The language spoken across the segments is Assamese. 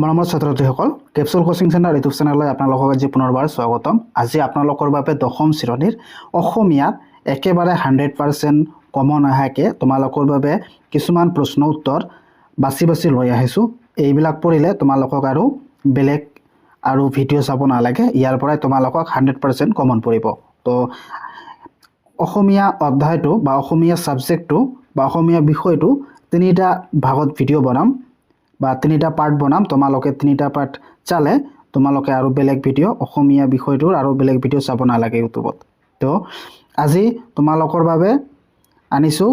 মৰমৰ ছাত্ৰ-ছাত্ৰীসকল কেপচুল কোচিং চেণ্টাৰ ইউটিউব চেনেললৈ আপোনালোকক আজি পুনৰবাৰ স্বাগতম। আজি আপোনালোকৰ বাবে দশম শ্ৰেণীৰ অসমীয়াত একেবাৰে 100% কমন আহাকে তোমালোকৰ বাবে কিছুমান প্ৰশ্ন উত্তৰ বাছি লৈ আহিছোঁ। এইবিলাক পঢ়িলে তোমালোকক আৰু বেলেগ আৰু ভিডিঅ' চাব নালাগে, ইয়াৰ পৰাই তোমালোকক 100% কমন পৰিব। তো অসমীয়া অধ্যায়টো বা অসমীয়া সাবজেক্টটো বা অসমীয়া বিষয়টো তিনিটা ভাগত ভিডিঅ' বনাম বা তিনিটা পাৰ্ট বনাম। তোমালোকে তিনিটা পাৰ্ট চালে তোমালোকে আৰু বেলেগ ভিডিঅ' অসমীয়া বিষয়টোৰ আৰু বেলেগ ভিডিঅ' চাব নালাগে ইউটিউবত। তো আজি তোমালোকৰ বাবে আনিছোঁ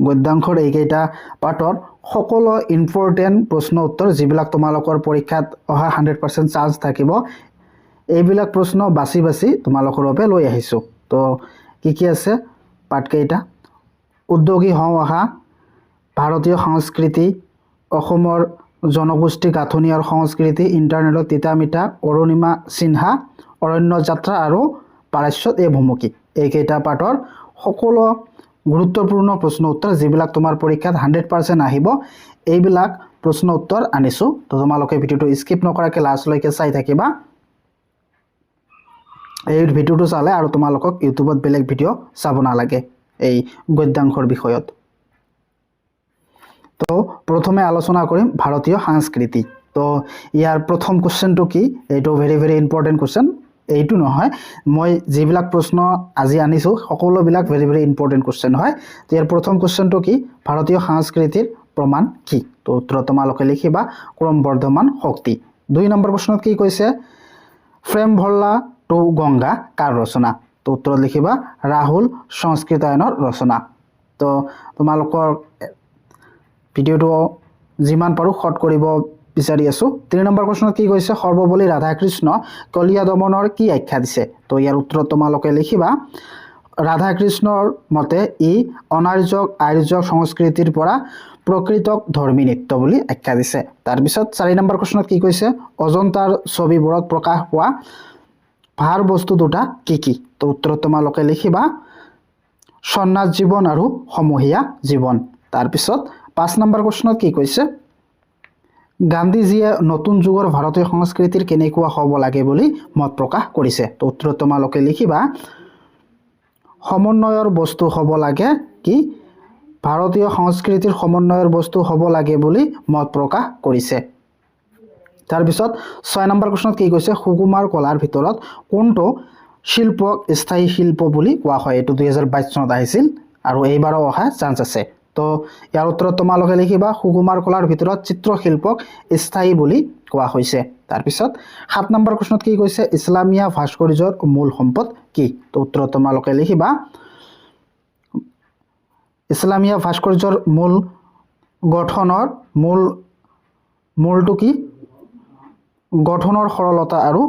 গদ্যাংশৰ এইকেইটা পাৰ্টৰ সকলো ইম্পৰ্টেণ্ট প্ৰশ্ন উত্তৰ যিবিলাক তোমালোকৰ পৰীক্ষাত অহা 100% চান্স থাকিব, এইবিলাক প্ৰশ্ন বাছি তোমালোকৰ বাবে লৈ আহিছোঁ। তো কি আছে পাৰ্টকেইটা? উদ্যোগী হওঁ আহা, ভাৰতীয় সংস্কৃতি, অসমৰ জনগোষ্ঠী গাঁথনি আৰু সংস্কৃতি, ইণ্টাৰনেটত তিতা মিঠা, অৰুণিমা সিনহা, অৰণ্য যাত্ৰা আৰু পাৰস্যত এই ভুমুকি। এইকেইটা পাৰ্টৰ সকলো গুৰুত্বপূৰ্ণ প্ৰশ্ন উত্তৰ যিবিলাক তোমাৰ পৰীক্ষাত 100% আহিব, এইবিলাক প্ৰশ্ন উত্তৰ আনিছোঁ। তো তোমালোকে ভিডিঅ'টো স্কিপ নকৰাকৈ লাষ্টলৈকে চাই থাকিবা। এই ভিডিঅ'টো চালে আৰু তোমালোকক ইউটিউবত বেলেগ ভিডিঅ' চাব নালাগে এই গদ্যাংশৰ বিষয়ত। তো প্ৰথমে আলোচনা কৰিম ভাৰতীয় সংস্কৃতি। তো ইয়াৰ প্ৰথম কুৱেশ্যনটো কি? এইটো ভেৰি ইম্পৰ্টেণ্ট কুৱেশ্যন। এইটো নহয়, মই যিবিলাক প্ৰশ্ন আজি আনিছোঁ সকলোবিলাক ভেৰি ইম্পৰ্টেণ্ট কুৱেশ্যন হয়। তো ইয়াৰ প্ৰথম কুৱেশ্যনটো কি? ভাৰতীয় সংস্কৃতিৰ প্ৰমাণ কি? তো উত্তৰ তোমালোকে লিখিবা ক্ৰমবৰ্ধমান শক্তি। 2 নম্বৰ প্ৰশ্নত কি কৈছে? প্ৰেম ভল্লা টু গংগা কাৰ ৰচনা? তো উত্তৰত লিখিবা ৰাহুল সংস্কৃতায়নৰ ৰচনা। তো তোমালোকৰ ভিডিঅ'টো যিমান পাৰোঁ শৰ্ট কৰিব বিচাৰি আছোঁ। 3 নম্বৰ প্ৰশ্নত কি কৈছে? সৰ্বপল্লী ৰাধাকৃষ্ণ কলীয়া দমনৰ কি আখ্যা দিছে? তো ইয়াৰ উত্তৰত তোমালোকে লিখিবা ৰাধাকৃষ্ণৰ মতে ই অনাৰ্যক আৰ্য সংস্কৃতিৰ পৰা প্ৰকৃতক ধৰ্মী নৃত্য বুলি আখ্যা দিছে। তাৰপিছত 4 নম্বৰ প্ৰশ্নত কি কৈছে? অজন্তাৰ ছবিবোৰত প্ৰকাশ পোৱা ভাৰ বস্তু দুটা কি? তো উত্তৰত তোমালোকে লিখিবা সন্ন্যাস জীৱন আৰু সমূহীয়া জীৱন। তাৰপিছত 5 নম্বৰ প্ৰশ্নত কি কৈছে? গান্ধীজীয়ে নতুন যুগৰ ভাৰতীয় সংস্কৃতিৰ কেনেকুৱা হ'ব লাগে বুলি মত প্ৰকাশ কৰিছে। তো উত্তৰত তোমালোকে লিখিবা সমন্বয়ৰ বস্তু হ'ব লাগে কি? ভাৰতীয় সংস্কৃতিৰ সমন্বয়ৰ বস্তু হ'ব লাগে বুলি মত প্ৰকাশ কৰিছে। তাৰপিছত 6 নম্বৰ প্ৰশ্নত কি কৈছে? সুকুমাৰ কলাৰ ভিতৰত কোনটো শিল্পক স্থায়ী শিল্প বুলি কোৱা হয়? এইটো 2022 চনত আহিছিল আৰু এইবাৰো অহা চান্স আছে। তো ইয়াৰ উত্তৰত তোমালোকে লিখিবা সুকুমাৰ কলাৰ ভিতৰত চিত্ৰশিল্পক স্থায়ী বুলি কোৱা হৈছে। তাৰপিছত 7 নম্বৰ প্ৰশ্নত কি কৈছে? ইছলামীয়া ভাস্কৰ্যৰ মূল সম্পদ কি? তো উত্তৰত তোমালোকে লিখিবা ইছলামীয়া ভাস্কৰ্যৰ মূল গঠনৰ মূলটো কি? গঠনৰ সৰলতা আৰু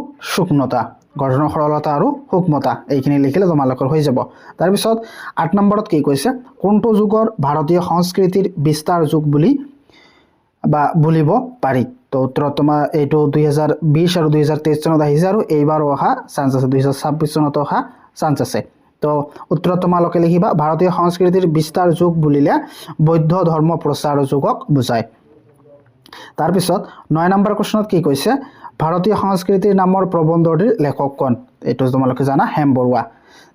সূক্ষ্মতা। এইখিনি লিখিলে তোমালোকৰ হৈ যাব। তাৰপিছত 8 নম্বৰত কি কৈছে? কোনটো যুগৰ ভাৰতীয় সংস্কৃতিৰ বিস্তাৰ যুগ বুলিব পাৰি? তো উত্তৰত তোমাৰ এইটো 2020 আৰু 2023 চনত আহিছে আৰু এইবাৰো অহা চান্স আছে, 2026 চনত অহা চান্স আছে। তো উত্তৰত তোমালোকে লিখিবা ভাৰতীয় সংস্কৃতিৰ বিস্তাৰ যুগ বুলিলে বৌদ্ধ ধৰ্ম প্ৰচাৰ যুগক বুজায়। তাৰপিছত 9 নম্বৰ প্ৰশ্নত কি কৈছে? ভাৰতীয় সংস্কৃতিৰ নামৰ প্ৰবন্ধটিৰ লেখক কোন? এইটো তোমালোকে জানা হেম বৰুৱা।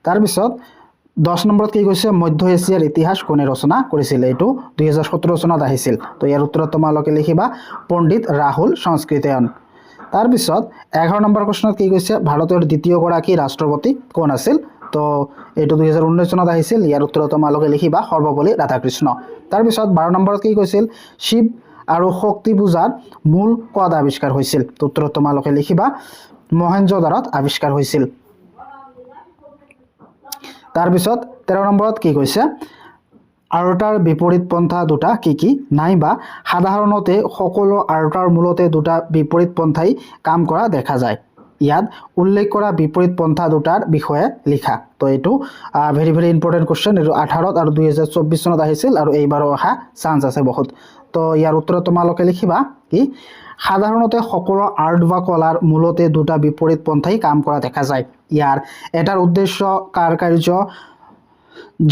তাৰপিছত 10 নম্বৰত কি কৈছে? মধ্য এছিয়াৰ ইতিহাস কোনে ৰচনা কৰিছিল? এইটো 2017 চনত আহিছিল। তো ইয়াৰ উত্তৰত তোমালোকে লিখিবা পণ্ডিত ৰাহুল সংস্কৃতায়ন। তাৰপিছত 11 নম্বৰ প্ৰশ্নত কি কৈছে? ভাৰতৰ দ্বিতীয়গৰাকী ৰাষ্ট্ৰপতি কোন আছিল? তো এইটো 2019 চনত আহিছিল। ইয়াৰ উত্তৰত তোমালোকে লিখিবা সৰ্বপল্লী ৰাধাকৃষ্ণ। তাৰপিছত 12 নম্বৰত কি কৈছিল? শিৱ আৰু শক্তি পূজাৰ মূল ক'ত আৱিষ্কাৰ হৈছিল? তো উত্তৰত তোমালোকে লিখিবা মহেঞ্জোদাৰোত আৱিষ্কাৰ হৈছিল। তাৰপিছত 13 নম্বৰত কি কৈছে? আৰ্টাৰ বিপৰীত পন্থা দুটা কি? নাইবা সাধাৰণতে সকলো আৰ্টাৰ মূলতে দুটা বিপৰীত পন্থাই কাম কৰা দেখা যায়। ইয়াত উল্লেখ কৰা বিপৰীত পন্থা দুটাৰ বিষয়ে লিখা। তো এইটো ভেৰি ইম্পৰ্টেণ্ট কুৱেশ্যন। এইটো 18 আৰু 2024 চনত আহিছিল আৰু এইবাৰো অহা চান্স আছে বহুত। তো ইয়াৰ উত্তৰত তোমালোকে লিখিবা কি? সাধাৰণতে সকলো আৰ্ট বা কলাৰ মূলতে দুটা বিপৰীত পন্থাই কাম কৰা দেখা যায়। ইয়াৰ এটাৰ উদ্দেশ্য কাৰ্য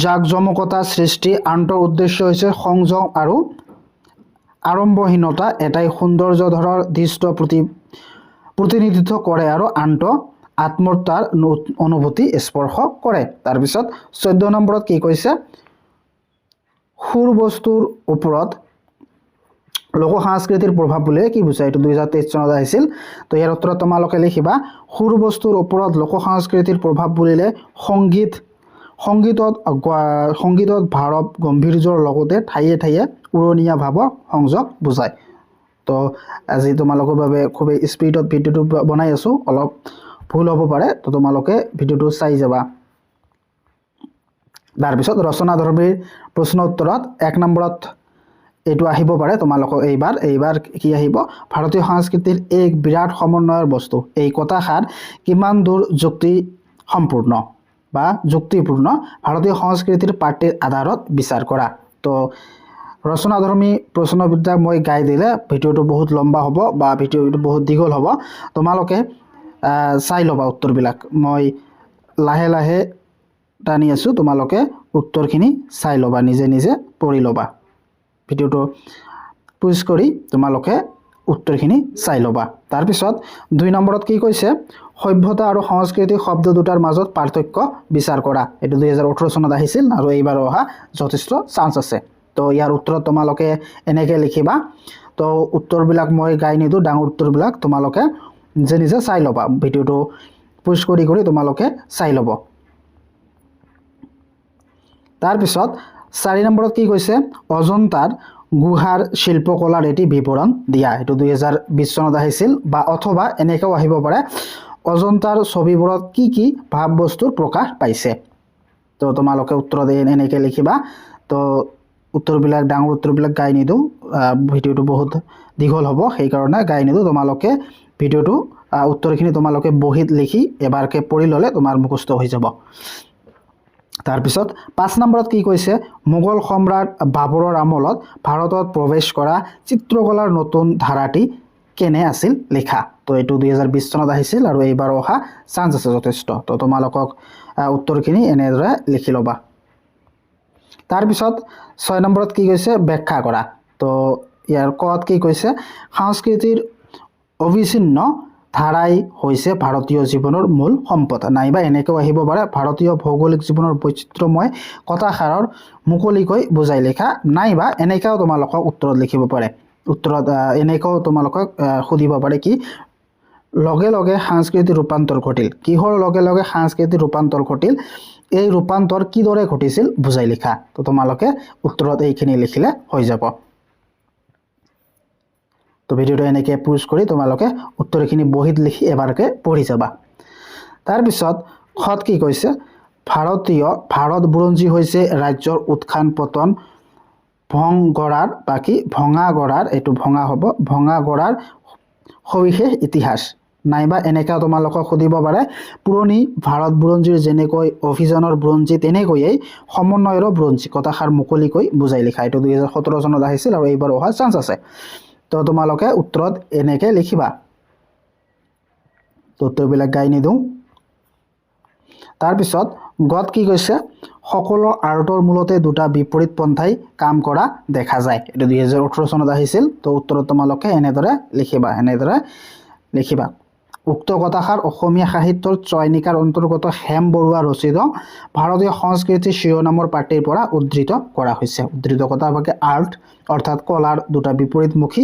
জাকজমকতা সৃষ্টি আন্তৰ উদ্দেশ্য হৈছে সংযম আৰু আৰম্ভহীনতা এটাই সৌন্দৰ্যধৰৰ দৃশ্য প্ৰতিনিধিত্ব কৰে আৰু আত্মতাৰ অনুভূতি স্পৰ্শ কৰে। তাৰপিছত 14 নম্বৰত কি কৈছে সুৰ বস্তুৰ ওপৰত লোক সংস্কৃতিৰ প্ৰভাৱ বুলিলে কি বুজায় এইটো 2023 চনত আহিছিল। তো ইয়াৰ উত্তৰত তোমালোকে লিখিবা সুৰ বস্তুৰ ওপৰত লোক সংস্কৃতিৰ প্ৰভাৱ বুলিলে সংগীতত ভাৱ গম্ভীৰ্যৰ লগতে ঠায়ে ঠায়ে উৰণীয়া ভাৱৰ সংযোগ বুজায়। তো আজি তোমালোকৰ বাবে খুবেই স্পীডত ভিডিঅ'টো বনাই আছোঁ, অলপ ভুল হ'ব পাৰে, তো তোমালোকে ভিডিঅ'টো চাই যাবা। তাৰপিছত ৰচনাধৰ্মীৰ প্ৰশ্ন উত্তৰত 1 নম্বৰত এইটো আহিব পাৰে তোমালোকক এইবাৰ কি আহিব ভাৰতীয় সংস্কৃতিৰ এক বিৰাট সমন্বয়ৰ বস্তু এই কথাষাৰ কিমান দূৰ যুক্তিপূৰ্ণ ভাৰতীয় সংস্কৃতিৰ পাঠ্যৰ আধাৰত বিচাৰ কৰা। তো ৰচনাধৰ্মী প্ৰশ্নবিলাক মই গাই দিলে ভিডিঅ'টো বহুত লম্বা হ'ব বা ভিডিঅ'টো বহুত দীঘল হ'ব, তোমালোকে চাই ল'বা উত্তৰবিলাক। মই লাহে লাহে টানি আছোঁ, তোমালোকে উত্তৰখিনি চাই ল'বা, নিজে নিজে পঢ়ি ল'বা। ভিডিঅ'টো পজ কৰি তোমালোকে উত্তৰখিনি চাই ল'বা। তাৰপিছত 2 নম্বৰত কি কৈছে সভ্যতা আৰু সংস্কৃতি শব্দ দুটাৰ মাজত পাৰ্থক্য বিচাৰ কৰা। এইটো 2018 চনত আহিছিল আৰু এইবাৰ অহা যথেষ্ট চান্স আছে। তো ইয়াৰ উত্তৰত তোমালোকে এনেকৈ লিখিবা। তো উত্তৰবিলাক মই গাই নিদিওঁ, ডাঙৰ উত্তৰবিলাক তোমালোকে নিজে নিজে চাই ল'বা, ভিডিঅ'টো পজ কৰি তোমালোকে চাই ল'ব। তাৰপিছত 4 নম্বৰত কি কৈছে অজন্তাৰ গুহাৰ শিল্পকলাৰ এটি বিৱৰণ দিয়া। এইটো 2020 চনত আহিছিল বা অথবা এনেকৈও আহিব পাৰে অজন্তাৰ ছবিবোৰত কি কি ভাৱ বস্তুৰ প্ৰকাশ পাইছে। তো তোমালোকে উত্তৰত এনেকৈ লিখিবা। তো উত্তৰবিলাক ডাঙৰ উত্তৰবিলাক গাই নিদিওঁ, ভিডিঅ'টো বহুত দীঘল হ'ব, সেইকাৰণে গাই নিদিওঁ। তোমালোকে ভিডিঅ'টো উত্তৰখিনি তোমালোকে বহীত লিখি এবাৰকৈ পঢ়ি ল'লে তোমাৰ মুখস্থ হৈ যাব। তাৰপিছত 5 নম্বৰত কি কৈছে মোগল সম্ৰাট বাবৰৰ আমলত ভাৰতত প্ৰৱেশ কৰা চিত্ৰকলাৰ নতুন ধাৰাটি কেনে আছিল লিখা। তো এইটো 2020 চনত আহিছিল আৰু এইবাৰ অহা চান্স আছে যথেষ্ট। তো তোমালোকক উত্তৰখিনি এনেদৰে লিখি ল'বা। তাৰপিছত 6 নম্বৰত কি কৈছে ব্যাখ্যা কৰা। তো ইয়াৰ কত কি কৈছে সংস্কৃতিৰ অবিচ্ছিন্ন ধাৰাই হৈছে ভাৰতীয় জীৱনৰ মূল সম্পদ, নাইবা এনেকৈও আহিব পাৰে ভাৰতীয় ভৌগোলিক জীৱনৰ বৈচিত্ৰ্যময় কথাষাৰৰ মুকলিকৈ বুজাই লিখা, নাইবা এনেকৈও তোমালোকক উত্তৰত লিখিব পাৰে। উত্তৰত এনেকৈও তোমালোকক সুধিব পাৰে কি লগে লগে সাংস্কৃতিক ৰূপান্তৰ ঘটিল, কিহৰ লগে লগে সাংস্কৃতিক ৰূপান্তৰ ঘটিল, এই ৰূপান্তৰ কিদৰে ঘটিছিল বুজাই লিখা। তো তোমালোকে উত্তৰত এইখিনি লিখিলে হৈ যাব। তো ভিডিঅ'টো এনেকৈ পজ কৰি তোমালোকে উত্তৰখিনি বহীত লিখি এবাৰকৈ পঢ়ি যাবা। তাৰপিছত খত কি কৈছে ভাৰত বুৰঞ্জী হৈছে ৰাজ্যৰ উত্থান পতন ভঙা গড়াৰ সবিশেষ ইতিহাস, নাইবা এনেকৈ তোমালোকক সুধিব পাৰে পুৰণি ভাৰত বুৰঞ্জীৰ যেনেকৈ অভিযানৰ বুৰঞ্জী তেনেকৈয়ে সমন্বয়ৰ বুৰঞ্জী কথাষাৰ মুকলিকৈ বুজাই লিখা। এইটো 2017 চনত আহিছিল আৰু এইবাৰ অহা চান্স আছে। তো তোমালোকে উত্তৰত এনেকৈ লিখিবা। তো উত্তৰবিলাক গাই নিদিওঁ। তাৰপিছত গত কি কৈছে সকলো আৰ্টৰ মূলতে দুটা বিপৰীত পন্থাই কাম কৰা দেখা যায়। এইটো 2018 চনত আহিছিল। তো উত্তৰত তোমালোকে এনেদৰে লিখিবা। উক্ত কথাষাৰ অসমীয়া সাহিত্যৰ চয়নিকাৰ অন্তৰ্গত হেম বৰুৱা ৰচিত ভাৰতীয় সংস্কৃতি শিৰোনামৰ পাঠ্যৰ পৰা উদ্ধৃত কৰা হৈছে। উদ্ধৃত কথাভাগে আৰ্ট অৰ্থাৎ কলাৰ দুটা বিপৰীতমুখী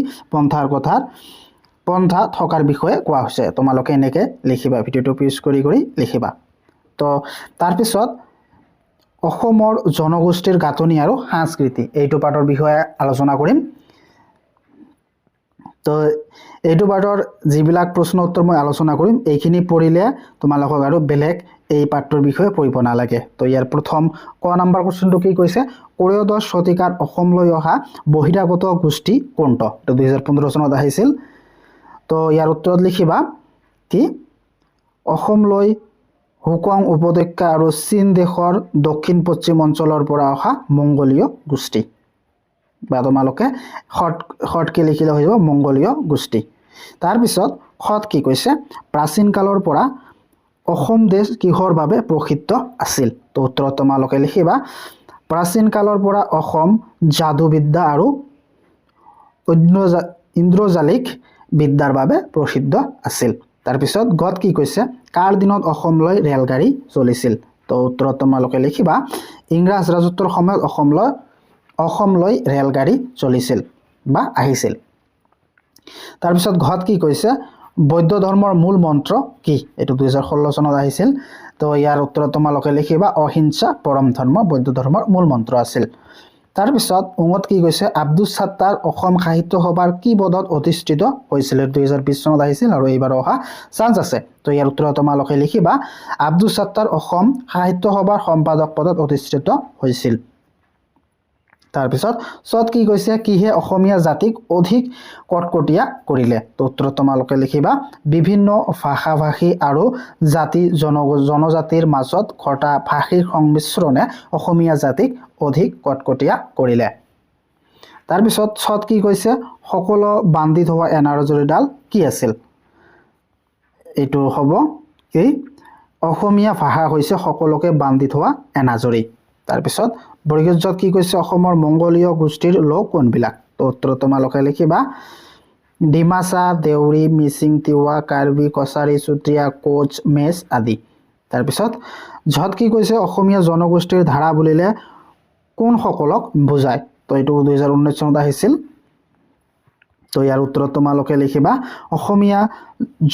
পন্থা থকাৰ বিষয়ে কোৱা হৈছে। তোমালোকে এনেকৈ লিখিবা, ভিডিঅ'টো পজ কৰি লিখিবা। তো তাৰপিছত অসমৰ জনগোষ্ঠীৰ গাঁথনি আৰু সংস্কৃতি এইটো পাঠৰ বিষয়ে আলোচনা কৰিম। তো এইটো পাঠৰ যিবিলাক প্ৰশ্ন উত্তৰ মই আলোচনা কৰিম এইখিনি পঢ়িলে তোমালোকক আৰু বেলেগ এই পাঠটোৰ বিষয়ে পঢ়িব নালাগে। তো ইয়াৰ প্ৰথম ক নম্বৰ কুৱেশ্যনটো কি কৈছে ত্ৰয়োদশ শতিকাত অসমলৈ অহা বহিৰাগত গোষ্ঠী কোনটো। এইটো 2015 চনত আহিছিল। তো ইয়াৰ উত্তৰত লিখিবা কি অসমলৈ হুকং উপত্যকা আৰু চীন দেশৰ দক্ষিণ পশ্চিম অঞ্চলৰ পৰা অহা মংগোলীয় গোষ্ঠী, বা তোমালোকে শৰ্টকৈ লিখিলে হৈ যাব মংগোলীয় গোষ্ঠী। তাৰপিছত খত কি কৈছে প্ৰাচীন কালৰ পৰা অসম দেশ কিহৰ বাবে প্ৰসিদ্ধ আছিল। তো উত্তৰত তোমালোকে লিখিবা প্ৰাচীন কালৰ পৰা অসম যাদুবিদ্যা আৰু ইন্দ্ৰজালিক বিদ্যাৰ বাবে প্ৰসিদ্ধ আছিল। তাৰপিছত গত কি কৈছে কাৰ দিনত অসমলৈ ৰেলগাড়ী চলিছিল। তো উত্তৰত তোমালোকে লিখিবা ইংৰাজ ৰাজত্বৰ সময়ত অসমলৈ ৰেলগাড়ী চলিছিল বা আহিছিল। তাৰপিছত ঘত কি কৈছে বৌদ্ধ ধৰ্মৰ মূল মন্ত্ৰ কি, এইটো 2016 চনত আহিছিল। তো ইয়াৰ উত্তৰত তোমালোকে লিখিবা অহিংসা পৰম ধৰ্ম বৌদ্ধ ধৰ্মৰ মূল মন্ত্ৰ আছিল। তাৰপিছত উঙত কি কৈছে আব্দুছ ছাত্তাৰ অসম সাহিত্য সভাৰ কি পদত অধিষ্ঠিত হৈছিল, 2020 চনত আহিছিল আৰু এইবাৰ অহা চান্স আছে। তো ইয়াৰ উত্তৰত তোমালোকে লিখিবা আব্দুছ ছাত্তাৰ অসম সাহিত্য সভাৰ সম্পাদক পদত অধিষ্ঠিত হৈছিল। তাৰপিছত চত কি কৈছে কিহে অসমীয়া জাতিক অধিক কটকটীয়া কৰিলে। তো উত্তৰত তোমালোকে লিখিবা বিভিন্ন ভাষা ভাষী আৰু জাতি জনজাতিৰ মাজত ঘটা ভাষিক সংমিশ্ৰণে অসমীয়া জাতিক অধিক কটকটীয়া কৰিলে। তাৰপিছত চত কি কৈছে সকলো বান্ধি থোৱা এনাৰজৰীডাল কি আছিল, এইটো হ'ব কি অসমীয়া ভাষা হৈছে সকলোকে বান্ধি থোৱা এনাজৰী। তাৰপিছত বৰ্গীয়জত কি কৈছে অসমৰ মংগোলীয় গোষ্ঠীৰ লোক কোনবিলাক। তো উত্তৰত তোমালোকে লিখিবা ডিমাচা দেউৰী মিচিং তিৱা কাৰ্বি কছাৰী চুতীয়া কোচ মেচ আদি। তাৰপিছত ঝত কি কৈছে অসমীয়া জনগোষ্ঠীৰ ধাৰা বুলিলে কোনসকলক বুজায়। তো এইটো 2019 চনত আহিছিল। তো ইয়াৰ উত্তৰত তোমালোকে লিখিবা অসমীয়া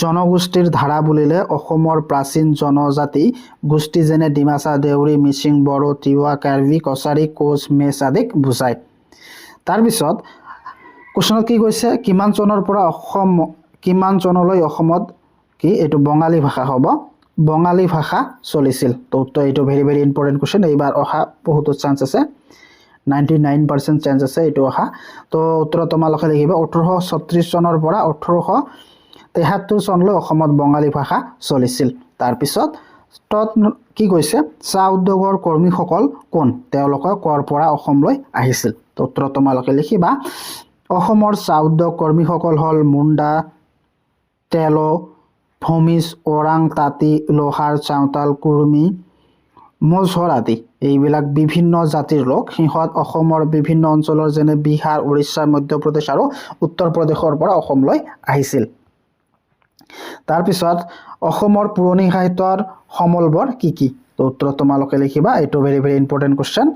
জনগোষ্ঠীৰ ধাৰা বুলিলে অসমৰ প্ৰাচীন জনজাতি গোষ্ঠী যেনে ডিমাচা দেউৰী মিচিং বড়ো তিৱা কাৰ্বি কছাৰী কোচ মেচ আদিক বুজায়। তাৰপিছত কুৱেশ্যনত কি কৈছে কিমান চনৰ পৰা কিমান চনলৈ অসমত কি এইটো বঙালী ভাষা হ'ব, বঙালী ভাষা চলিছিল। তো উত্তৰ এইটো ভেৰি ভেৰি ইম্পৰ্টেণ্ট কুৱেশ্যন, এইবাৰ অহা বহুতো চান্স আছে, 99% চান্স আছে এইটো অহা। তো উত্তৰত তোমালোকে লিখিবা 1836 চনৰ পৰা 1873 চনলৈ অসমত বঙালী ভাষা চলিছিল। তাৰপিছত তত কি কৈছে চাহ উদ্যোগৰ কৰ্মীসকল কোন, তেওঁলোকে কৰ পৰা অসমলৈ আহিছিল। তো উত্তৰত তোমালোকে লিখিবা অসমৰ চাহ উদ্যোগ কৰ্মীসকল হ'ল মুণ্ডা তেলো ভূমিজ ওৰাং তাঁতী লোহাৰ চাওতাল কুৰ্মী মজহৰ আদি। এইবিলাক বিভিন্ন জাতিৰ লোক, সিহঁত অসমৰ বিভিন্ন অঞ্চলৰ যেনে বিহাৰ উৰিষ্যা মধ্যপ্ৰদেশ আৰু উত্তৰ প্ৰদেশৰ পৰা অসমলৈ আহিছিল। তাৰপিছত অসমৰ পুৰণি সাহিত্যৰ সমলবোৰ কি কি। তো উত্তৰত তোমালোকে লিখিবা এইটো ভেৰি ভেৰি ইম্পৰ্টেণ্ট কুৱেশ্যন।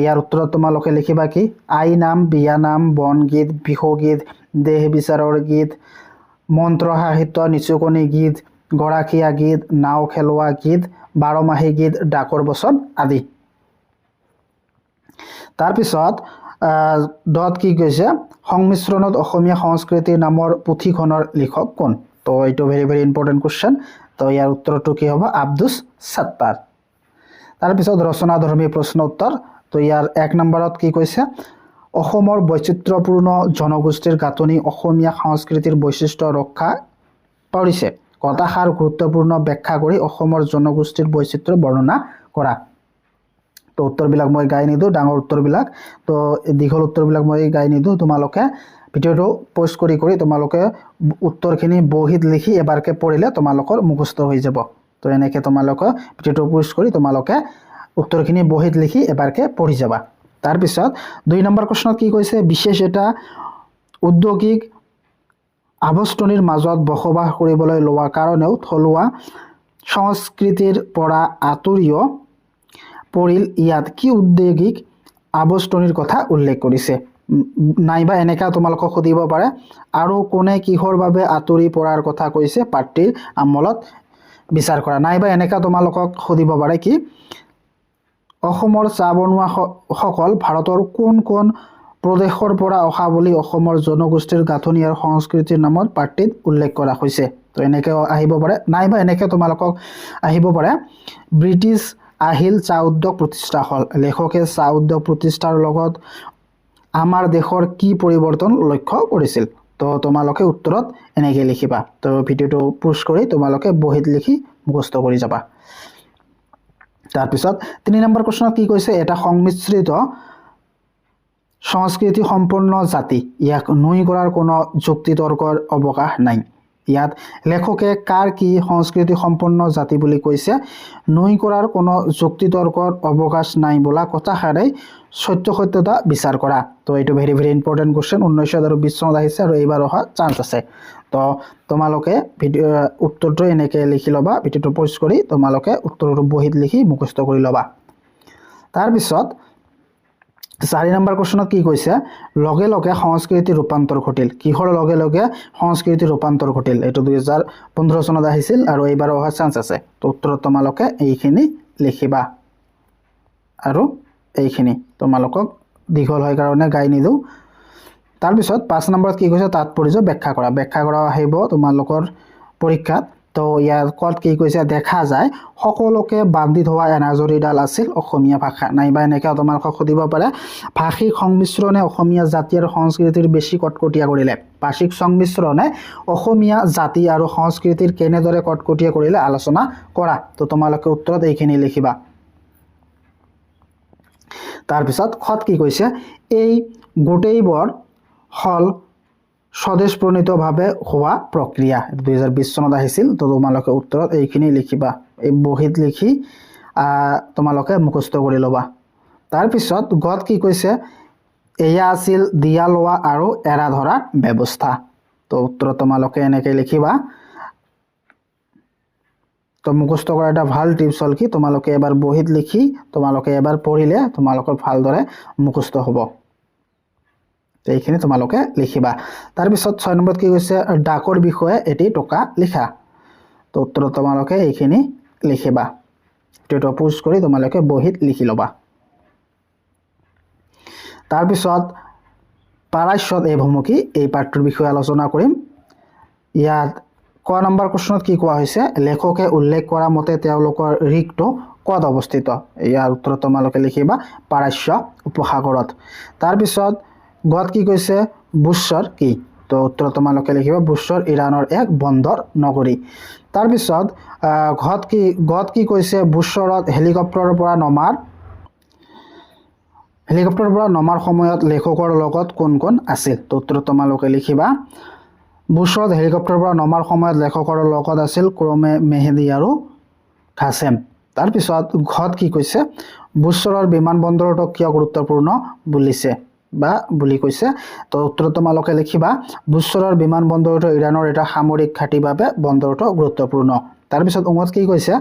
ইয়াৰ উত্তৰত তোমালোকে লিখিবা কি আই নাম বিয়া নাম বনগীত বিহুগীত দেহ বিচাৰৰ গীত মন্ত্ৰ সাহিত্য নিচুকনি গীত গৰাকীয়া গীত নাও খেলোৱা গীত বাৰমাহী গীত ডাকৰ বচন আদি। তাৰপিছত দত কি কৈছে সংমিশ্ৰণত অসমীয়া সংস্কৃতিৰ নামৰ পুথিখনৰ লিখক কোন। তো এইটো ভেৰি ভেৰি ইম্পৰ্টেণ্ট কুৱেশ্যন। তো ইয়াৰ উত্তৰটো কি হ'ব আব্দুছ ছাত্তাৰ। তাৰপিছত ৰচনাধৰ্মী প্ৰশ্ন উত্তৰ। তো ইয়াৰ 1 নম্বৰত কি কৈছে অসমৰ বৈচিত্ৰ্যপূৰ্ণ জনগোষ্ঠীৰ গাঁথনি অসমীয়া সংস্কৃতিৰ বৈশিষ্ট্য ৰক্ষা কৰিছে, কথাষাৰ গুৰুত্বপূৰ্ণ ব্যাখ্যা কৰি অসমৰ জনগোষ্ঠীৰ বৈচিত্ৰ্য বৰ্ণনা কৰা। তো উত্তৰবিলাক মই গাই নিদিওঁ, ডাঙৰ উত্তৰবিলাক, তো দীঘল উত্তৰবিলাক মই গাই নিদিওঁ, তোমালোকে ভিডিঅ'টো প'ষ্ট কৰি তোমালোকে উত্তৰখিনি বহীত লিখি এবাৰকে পঢ়িলে তোমালোকৰ মুখস্থ হৈ যাব। তো এনেকৈ তোমালোকে ভিডিঅ'টো প'ষ্ট কৰি তোমালোকে উত্তৰখিনি বহীত লিখি এবাৰকে পঢ়ি যাবা। তাৰপিছত 2 নম্বৰ প্ৰশ্নত কি কৈছে বিশেষ এটা ঔদ্যোগিক আৱষ্টনীৰ মাজত বসবাস কৰিবলৈ লোৱা কাৰণেও থলুৱা সংস্কৃতিৰ পৰা আঁতৰিও পৰিল, ইয়াত কি ঔদ্যোগিক আৱষ্টনীৰ কথা উল্লেখ কৰিছে। নাইবা এনেকা তোমালোকক সুধিব পাৰে আৰু কোনে কিহৰ বাবে আঁতৰি পৰাৰ কথা কৈছে পাৰ্টিৰ আমলত বিচাৰ কৰা। নাইবা এনেকা তোমালোকক সুধিব পাৰে কি অসমৰ চাহ বনোৱা সকল ভাৰতৰ কোন কোন প্ৰদেশৰ পৰা অহা বুলি অসমৰ জনগোষ্ঠীৰ গাঁথনি আৰু সংস্কৃতিৰ নামত পাৰ্টিত উল্লেখ কৰা হৈছে। তো এনেকৈ আহিব পাৰে। নাইবা এনেকৈ তোমালোকক আহিব পাৰে ব্ৰিটিছ আহিল চাহ উদ্যোগ প্ৰতিষ্ঠা হ'ল, লেখকে চাহ উদ্যোগ প্ৰতিষ্ঠাৰ লগত আমাৰ দেশৰ কি পৰিৱৰ্তন লক্ষ্য কৰিছিল। তো তোমালোকে উত্তৰত এনেকৈ লিখিবা। তো ভিডিঅ'টো পোষ্ট কৰি তোমালোকে বহীত লিখি মুখস্থ কৰি যাবা। তাৰপিছত 3 নম্বৰ প্ৰশ্নত কি কৈছে এটা সংমিশ্ৰিত সংস্কৃতি সম্পন্ন জাতি, ইয়াক নুই কৰাৰ কোনো যুক্তি তৰ্কৰ অৱকাশ নাই। ইয়াত লেখকে কাৰ কি সংস্কৃতি সম্পন্ন জাতি বুলি কৈছে নৈ কৰাৰ কোনো যুক্তিতৰ্কৰ অৱকাশ নাই বোলা কথাষাৰে সত্যতা বিচাৰ কৰা তো এইটো ভেৰি ভেৰি ইম্পৰ্টেণ্ট কুৱেশ্যন 1920 চনত আহিছে আৰু এইবাৰ অহা চান্স আছে তো তোমালোকে ভিডিও উত্তৰটো এনেকৈ লিখি ল'বা ভিডিঅ'টো প'ষ্ট কৰি তোমালোকে উত্তৰটো বহীত লিখি মুখস্থ কৰি ল'বা তাৰপিছত 4 নম্বৰ কোৱেশ্যনত কি কৈছে লগে লগে সংস্কৃতি ৰূপান্তৰ ঘটিল কিহৰ লগে লগে সংস্কৃতি ৰূপান্তৰ ঘটিল এইটো 2015 চনত আহিছিল আৰু এইবাৰ অহা চান্স আছে তো উত্তৰত তোমালোকে এইখিনি লিখিবা আৰু এইখিনি তোমালোকক দীঘল হয় কাৰণে গাই নিদো তাৰপিছত 5 নম্বৰত কি কৈছে তাৎপৰ্য ব্যাখ্যা কৰা আহিব তোমালোকৰ পৰীক্ষাত তো ইয়াৰ কত কি কৈছে দেখা যায় সকলোকে বান্ধি থোৱা এনাজৰীডাল আছিল অসমীয়া ভাষা নাইবা এনেকৈ তোমালোকক সুধিব পাৰে ভাষিক সংমিশ্ৰণে অসমীয়া জাতি আৰু সংস্কৃতিৰ বেছি কটকটীয়া কৰিলে ভাষিক সংমিশ্ৰণে অসমীয়া জাতি আৰু সংস্কৃতিৰ কেনেদৰে কটকটীয়া কৰিলে আলোচনা কৰা তো তোমালোকে উত্তৰত এইখিনি লিখিবা তাৰপিছত খত কি কৈছে এই গোটেইবোৰ হল স্বদেশ প্ৰণীতভাৱে হোৱা প্ৰক্ৰিয়া 2020 চনত আহিছিল তো তোমালোকে উত্তৰত এইখিনি লিখিবা এই বহীত লিখি তোমালোকে মুখস্থ কৰি ল'বা তাৰপিছত গত কি কৈছে এয়া আছিল দিয়া লোৱা আৰু এৰা ধৰা ব্যৱস্থা তো উত্তৰত তোমালোকে এনেকৈ লিখিবা তো মুখস্থ কৰা এটা ভাল টিপছ হ'ল কি তোমালোকে এবাৰ বহীত লিখি তোমালোকে এবাৰ পঢ়িলে তোমালোকৰ ভালদৰে মুখস্থ হ'ব এইখিনি তোমালোকে লিখিবা তাৰপিছত 6 নম্বৰত কি কৈছে ডাকৰ বিষয়ে এটি টকা লিখা তো উত্তৰত তোমালোকে এইখিনি লিখিবা এইটো পোষ্ট কৰি তোমালোকে বহীত লিখি ল'বা তাৰপিছত পাৰাস্যত এই ভূমুকি এই পাঠটোৰ বিষয়ে আলোচনা কৰিম ইয়াত ক নম্বৰ কোৱেশ্যনত কি কোৱা হৈছে লেখকে উল্লেখ কৰা মতে তেওঁলোকৰ ঋকটো কত অৱস্থিত ইয়াৰ উত্তৰত তোমালোকে লিখিবা পাৰাস্য উপসাগৰত তাৰপিছত গত কি কৈছে বুশ্বৰ কি তো উত্তৰত তোমালোকে লিখিবা বুশ্বৰ ইৰাণৰ এক বন্দৰ নগৰী তাৰপিছত গত কি কৈছে বুশ্বৰত হেলিকপ্টাৰৰ পৰা নমাৰ সময়ত লেখকৰ লগত কোন কোন আছিল তো উত্তৰত তোমালোকে লিখিবা বুশ্বৰত হেলিকপ্টাৰৰ পৰা নমাৰ সময়ত লেখকৰ লগত আছিল ক্ৰমে মেহেদী আৰু কাছেম তাৰপিছত ঘত কি কৈছে বুশ্বৰৰ বিমানবন্দৰটো কিয় গুৰুত্বপূৰ্ণ বুলি কৈছে তো উত্তৰত তোমালোকে লিখিবা বুশ্বৰৰ বিমানবন্দৰটো ইৰাণৰ এটা সামৰিক ঘাটিৰ বাবে বন্দৰটো গুৰুত্বপূৰ্ণ তাৰপিছত উঙত কি কৈছে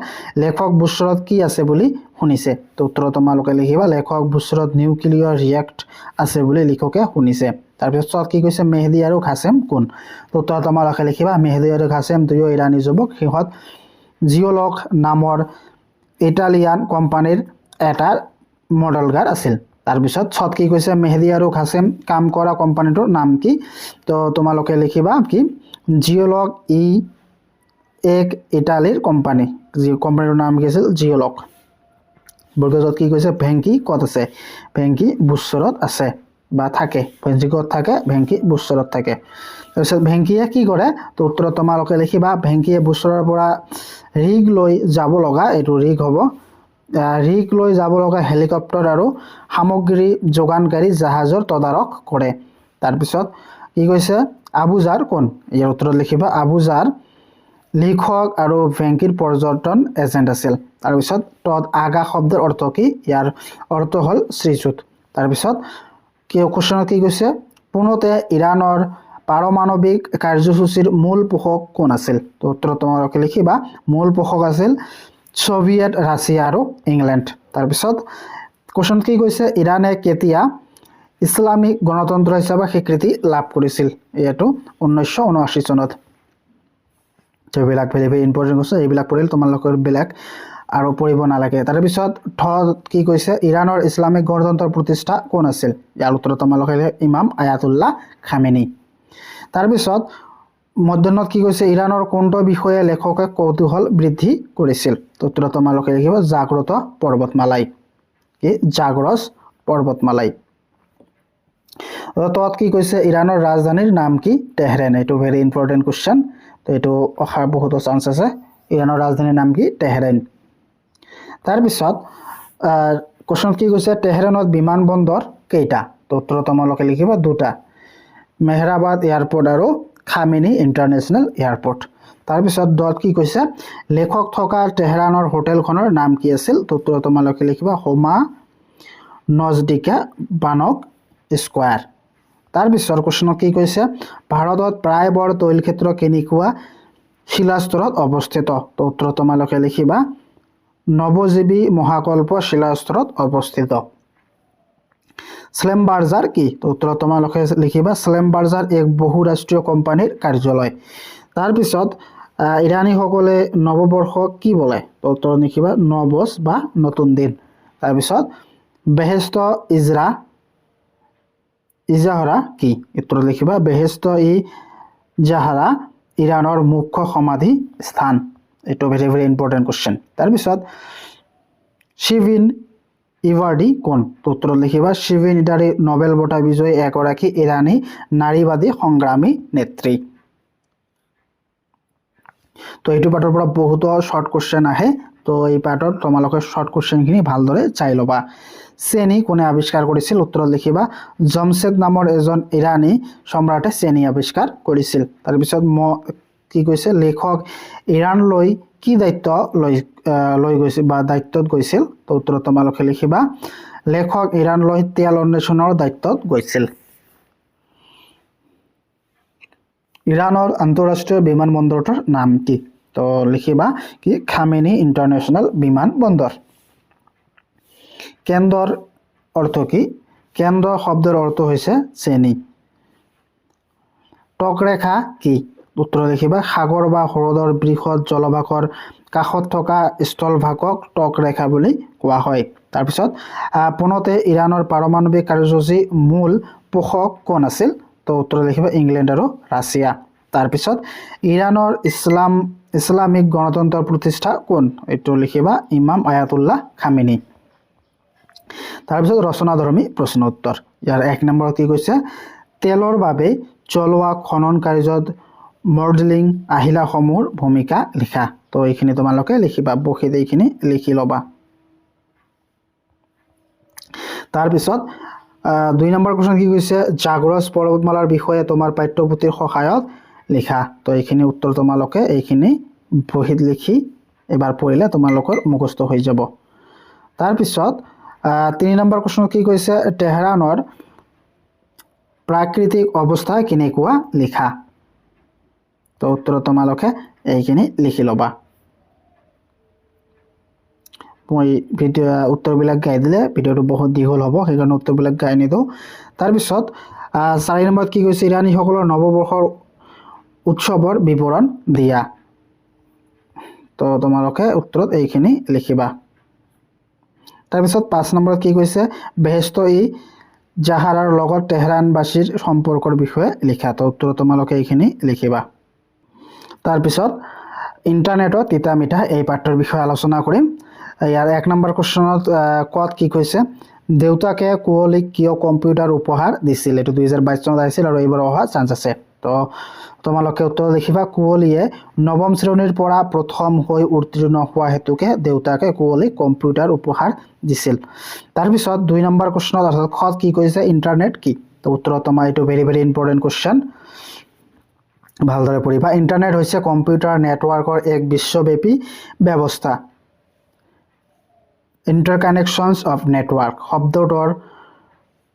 লেখক বুশ্বৰত কি আছে বুলি শুনিছে তো উত্তৰত তোমালোকে লিখিবা লেখক বুশ্বৰত নিউক্লিয়াৰ ৰিয়েক্ট আছে বুলি লেখকে শুনিছে তাৰপিছত কি কৈছে মেহেদী আৰু কাছেম কোন তো উত্তৰত তোমালোকে লিখিবা মেহেদী আৰু কাছেম দুয়ো ইৰাণী যুৱক সিহঁত জিঅ'লগ নামৰ ইটালিয়ান কোম্পানীৰ এটা মডেলগাৰ আছিল তাৰপিছত ছত কি কৈছে মেহেদী আৰু কাছেম কাম কৰা কোম্পানীটোৰ নাম কি তো তোমালোকে লিখিবা কি জিঅ'লগ এক ইটালীৰ কোম্পানী কোম্পানীটোৰ নাম কি আছিল জিঅ'লগ বৰ্গজত কি কৈছে ভেংকি কত আছে ভেংকি বুশ্বৰত আছে বা থাকে ভেংকি কত থাকে ভেংকি বুশ্বৰত থাকে তাৰপিছত ভেংকিয়ে কি কৰে তো উত্তৰত তোমালোকে লিখিবা ভেংকিয়ে বুশ্বৰৰ পৰা ৰিগ লৈ যাব লগা এইটো ৰিগ হ'ব ৰিগ লৈ যাব লগা হেলিকপ্টাৰ আৰু সামগ্ৰী যোগানকাৰী জাহাজৰ তদাৰক কৰে তাৰপিছত কি কৈছে আবুজাৰ কোন ইয়াৰ উত্তৰত লিখিবা আবুজাৰ লিখক আৰু ভেংকিৰ পৰ্যটন এজেণ্ট আছিল তাৰপিছত তত আগা শব্দৰ অৰ্থ কি ইয়াৰ অৰ্থ হ'ল শ্ৰীযুত তাৰপিছত কোৱেশ্যনত কি কৈছে পুনতে ইৰাণৰ পাৰমাণৱিক কাৰ্যসূচীৰ মূল পোষক কোন আছিল তো উত্তৰত তোমালোকে লিখিবা মূল পোষক আছিল সোভিয়েট ৰাছিয়া আৰু ইংলেণ্ড তাৰপিছত কোৱেশ্যন কি কৈছে ইৰাণে কেতিয়া ইছলামিক গণতন্ত্ৰ হিচাপে স্বীকৃতি লাভ কৰিছিল এইটো 1979 চনত এইবিলাক ভেৰি ভেৰি ইম্পৰ্টেণ্ট কৈছে এইবিলাক পঢ়িলে তোমালোকৰ বেলেগ আৰু পঢ়িব নালাগে তাৰপিছত কি কৈছে ইৰাণৰ ইছলামিক গণতন্ত্ৰৰ প্ৰতিষ্ঠা কোন আছিল ইয়াৰ উত্তৰত তোমালোকে ইমাম আয়াতুল্লাহ খামেনি তাৰপিছত মধ্যনত কি কৈছে ইৰাণৰ কোনটো বিষয়ে লেখকে কৌতূহল বৃদ্ধি কৰিছিল তো উত্তৰত তোমালোকে লিখিব জাগ্ৰত পৰ্বতমালাই তত কি কৈছে ইৰাণৰ ৰাজধানীৰ নাম কি তেহৰান এইটো ভেৰি ইম্পৰ্টেণ্ট কুৱেশ্যন তো এইটো অহাৰ বহুতো চান্স আছে ইৰাণৰ ৰাজধানীৰ নাম কি তেহৰান তাৰপিছত কোৱেশ্যন কি কৈছে তেহৰানত বিমানবন্দৰ কেইটা তো উত্তৰত তোমালোকে লিখিবা দুটা মেহৰাবাদ এয়াৰপোৰ্ট আৰু খামেনি ইণ্টাৰনেশ্যনেল এয়াৰপৰ্ট। তাৰপিছত ডট কি কৈছে লেখক থকা তেহৰানৰ হোটেলখনৰ নাম কি আছিল তো উত্তৰ তোমালোকে লিখিবা হোমা নজদিকা বানক স্কোয়াৰ। তাৰপিছত কোৱেশ্যনত কি কৈছে ভাৰতত প্ৰায়বৰ তৈল ক্ষেত্ৰ কেনেকুৱা শিলাস্তৰত অৱস্থিত তো উত্তৰ তোমালোকে লিখিবা নৱজীৱী মহাকল্প শিলাস্তৰত অৱস্থিত। স্লেমবাৰ্জাৰ কি তো উত্তৰ তোমালোকে লিখিবা স্লেমবাৰ্জাৰ এক বহুৰাষ্ট্ৰীয় কোম্পানীৰ কাৰ্যালয়। তাৰপিছত ইৰাণীসকলে নৱবৰ্ষক কি বোলে তো উত্তৰ লিখিবা নৱবৰ্ষ বা নতুন দিন। তাৰপিছত বেহেস্ত ইজাহৰা কি উত্তৰ লিখিবা বেহেস্ত ইজাহৰা ইৰাণৰ মুখ্য সমাধি স্থান। এইটো ভেৰি ভেৰি ইম্পৰ্টেণ্ট কুৱেশ্যন। তাৰপিছত শিভিন ইভাৰ্ডি কোন তো উত্তৰ লিখিবা শিভিন ইভাৰ্ডি নোবেল বঁটা বিজয়ী এগৰাকী ইৰাণী নাৰীবাদী সংগ্ৰামী নেত্ৰী। তো এইটো পাৰ্টৰ পৰা বহুতো শৰ্ট কুৱেশ্যন আহে তো এই পাৰ্টত তোমালোকে শৰ্ট কুৱেশ্যনখিনি ভালদৰে চাই ল'বা। চেনি কোনে আৱিষ্কাৰ কৰিছিল উত্তৰ লিখিবা জমছেদ নামৰ এজন ইৰাণী সম্ৰাটে চেনি আৱিষ্কাৰ কৰিছিল। তাৰপিছত কি কৈছে লেখক ইৰাণলৈ কি দায়িত্ব লৈ গৈছিল বা দায়িত্বত গৈছিল তো উত্তৰ তোমালোকে লিখিবা লেখক ইৰাণলৈ তেল অন্বেষণৰ দায়িত্বত গৈছিল। ইৰাণৰ আন্তঃৰাষ্ট্ৰীয় বিমানবন্দৰটোৰ নাম কি তো লিখিবা কি খামেনি ইণ্টাৰনেশ্যনেল বিমানবন্দৰ। কেন্দ্ৰৰ অৰ্থ কি কেন্দ্ৰ শব্দৰ অৰ্থ হৈছে চেনি। টকৰেখা কি উত্তৰ লিখিবা সাগৰ বা হ্ৰদৰ বৃহৎ জলভাগৰ কাষত থকা স্থলভাগক টকৰেখা বুলি কোৱা হয়। তাৰপিছত পোনতে ইৰাণৰ পাৰমাণৱিক কাৰ্যসূচীৰ মূল পোষক কোন আছিল তো উত্তৰ লিখিবা ইংলেণ্ড আৰু ৰাছিয়া। তাৰপিছত ইৰাণৰ ইছলামিক গণতন্ত্ৰৰ প্ৰতিষ্ঠা কোন এইটো লিখিবা ইমাম আয়াতুল্লাহ খামেনি। তাৰপিছত ৰচনাধৰ্মী প্ৰশ্ন উত্তৰ ইয়াৰ 1 নম্বৰত কি কৈছে তেলৰ বাবে চলোৱা খনন কাৰ্যত মডেলিং আহিলাসমূহৰ ভূমিকা লিখা তো এইখিনি তোমালোকে লিখিবা বহিত এইখিনি লিখি ল'বা। তাৰপিছত 2 নম্বৰ কোৱেশ্যন কি কৈছে জাগ্ৰস পৰ্বতমালাৰ বিষয়ে তোমাৰ পাঠ্যপুথিৰ সহায়ত লিখা তো এইখিনি উত্তৰ তোমালোকে এইখিনি বহিত লিখি এবাৰ পঢ়িলে তোমালোকৰ মুখস্থ হৈ যাব। তাৰপিছত 3 নম্বৰ কোৱেশ্যন কি কৈছে তেহৰানৰ প্ৰাকৃতিক অৱস্থা কেনেকুৱা লিখা তো উত্তৰ তোমালোকে এইখিনি লিখি ল'বা। মই উত্তৰবিলাক গাই দিলে ভিডিঅ'টো বহুত দীঘল হ'ব সেইকাৰণে উত্তৰবিলাক গাই নিদিওঁ। তাৰপিছত 4 নম্বৰত কি কৈছে ইৰাণীসকলৰ নৱবৰ্ষৰ উৎসৱৰ বিৱৰণ দিয়া তো তোমালোকে উত্তৰত এইখিনি লিখিবা। তাৰপিছত 5 নম্বৰত কি কৈছে বেহেস্ত জাহাৰাৰ লগত তেহৰানবাসীৰ সম্পৰ্কৰ বিষয়ে লিখা তো উত্তৰ তোমালোকে এইখিনি লিখিবা। তাৰপিছত ইণ্টাৰনেটত তিতা মিঠা এই পাঠৰ বিষয়ে আলোচনা কৰিম। ইয়াৰ 1 নম্বৰ কুৱেশ্যনত কত কি কৈছে দেউতাকে কুঁৱলীক কিয় কম্পিউটাৰ উপহাৰ দিছিল এইটো 2022 চনত আহিছিল আৰু এইবাৰ অহা চান্স আছে তো তোমালোকে উত্তৰ লিখিবা কুঁৱলীয়ে নৱম শ্ৰেণীৰ পৰা প্ৰথম হৈ উত্তীৰ্ণ হোৱা হেতুকে দেউতাকে কুঁৱলীক কম্পিউটাৰ উপহাৰ দিছিল। তাৰপিছত 2 নম্বৰ কুৱেশ্যনত অৰ্থাৎ খত কি কৈছে ইণ্টাৰনেট কি তো উত্তৰ তোমাৰ এইটো ভেৰি ভেৰি ইম্পৰ্টেণ্ট কুৱেশ্যন ভালদৰে পঢ়িবা। ইণ্টাৰনেট হৈছে কম্পিউটাৰ নেটৱৰ্কৰ এক বিশ্বব্যাপী ব্যৱস্থা ইণ্টাৰকানেকশ্যনছ অফ নেটৱৰ্ক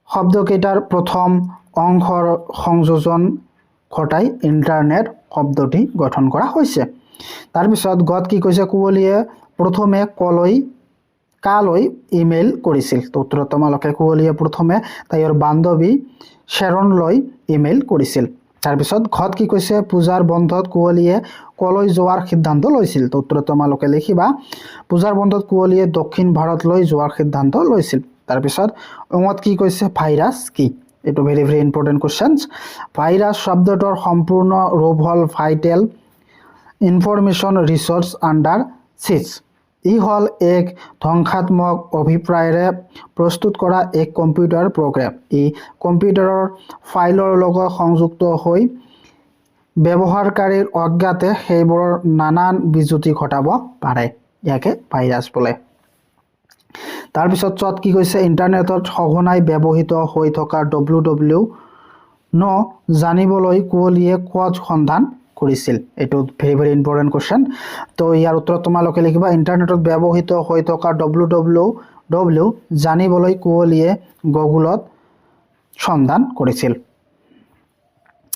শব্দকেইটাৰ প্ৰথম অংশৰ সংযোজন ঘটাই ইণ্টাৰনেট শব্দটি গঠন কৰা হৈছে। তাৰপিছত গত কি কৈছে কুঁৱলীয়ে প্ৰথমে কালৈ ইমেইল কৰিছিল তো উত্তৰ তোমালোকে কুঁৱলীয়ে প্ৰথমে তাইৰ বান্ধৱী শ্বেৰণলৈ ইমেইল কৰিছিল। তাৰপিছত ঘত কি কৈছে পূজাৰ বন্ধত কুঁৱলীয়ে কলৈ যোৱাৰ সিদ্ধান্ত লৈছিল তো উত্তৰ তোমালোকে লিখিবা পূজাৰ বন্ধত কুঁৱলীয়ে দক্ষিণ ভাৰতলৈ যোৱাৰ সিদ্ধান্ত লৈছিল। তাৰপিছত অঙত কি কৈছে ভাইৰাছ কি এইটো very very important questions. Virus শব্দটোৰ সম্পূৰ্ণ ৰূপ হ'ল ভাইটেল ইনফৰমেশ্যন ৰিচোৰ্চ আণ্ডাৰ চিজ ই হ'ল এক ধ্বংসাত্মক অভিপ্ৰায়েৰে প্ৰস্তুত কৰা এক কম্পিউটাৰ প্ৰগ্ৰেম। ই কম্পিউটাৰৰ ফাইলৰ লগত সংযুক্ত হৈ ব্যৱহাৰকাৰীৰ অজ্ঞাতে সেইবোৰৰ নানান বিজুতি ঘটাব পাৰে ইয়াকে ভাইৰাছ বোলে। তাৰপিছত চত কি কৈছে ইণ্টাৰনেটত সঘনাই ব্যৱহৃত হৈ থকা ন জানিবলৈ কুঁৱলীয়ে ক'ত সন্ধান কৰিছিল এইটো ভেৰি ভেৰি ইম্পৰ্টেণ্ট কুৱেশ্যন তো ইয়াৰ উত্তৰত তোমালোকে লিখিবা ইণ্টাৰনেটত ব্যৱহৃত হৈ থকা www জানিবলৈ কুঁৱলীয়ে গুগলত সন্ধান কৰিছিল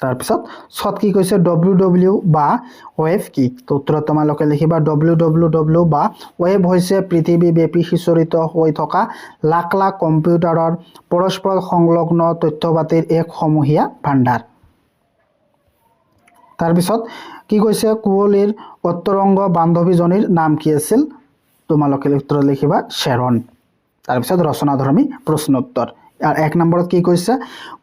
তাৰপিছত সত কি কৈছে www বা ৱেব কি তো উত্তৰত তোমালোকে লিখিবা www বা ৱেব হৈছে পৃথিৱীব্যাপী সিঁচৰিত হৈ থকা লাখ লাখ কম্পিউটাৰৰ পৰস্পৰ সংলগ্ন তথ্যপাতিৰ এক সমূহীয়া ভাণ্ডাৰ তাৰপিছত কি কৈছে কুঁৱলীৰ অন্তৰংগ বান্ধৱীজনীৰ নাম কি আছিল তোমালোকে উত্তৰত লিখিবা শ্বেৰন তাৰপিছত ৰচনাধৰ্মী প্ৰশ্ন উত্তৰ আৰ 1 নম্বৰত কি কৈছে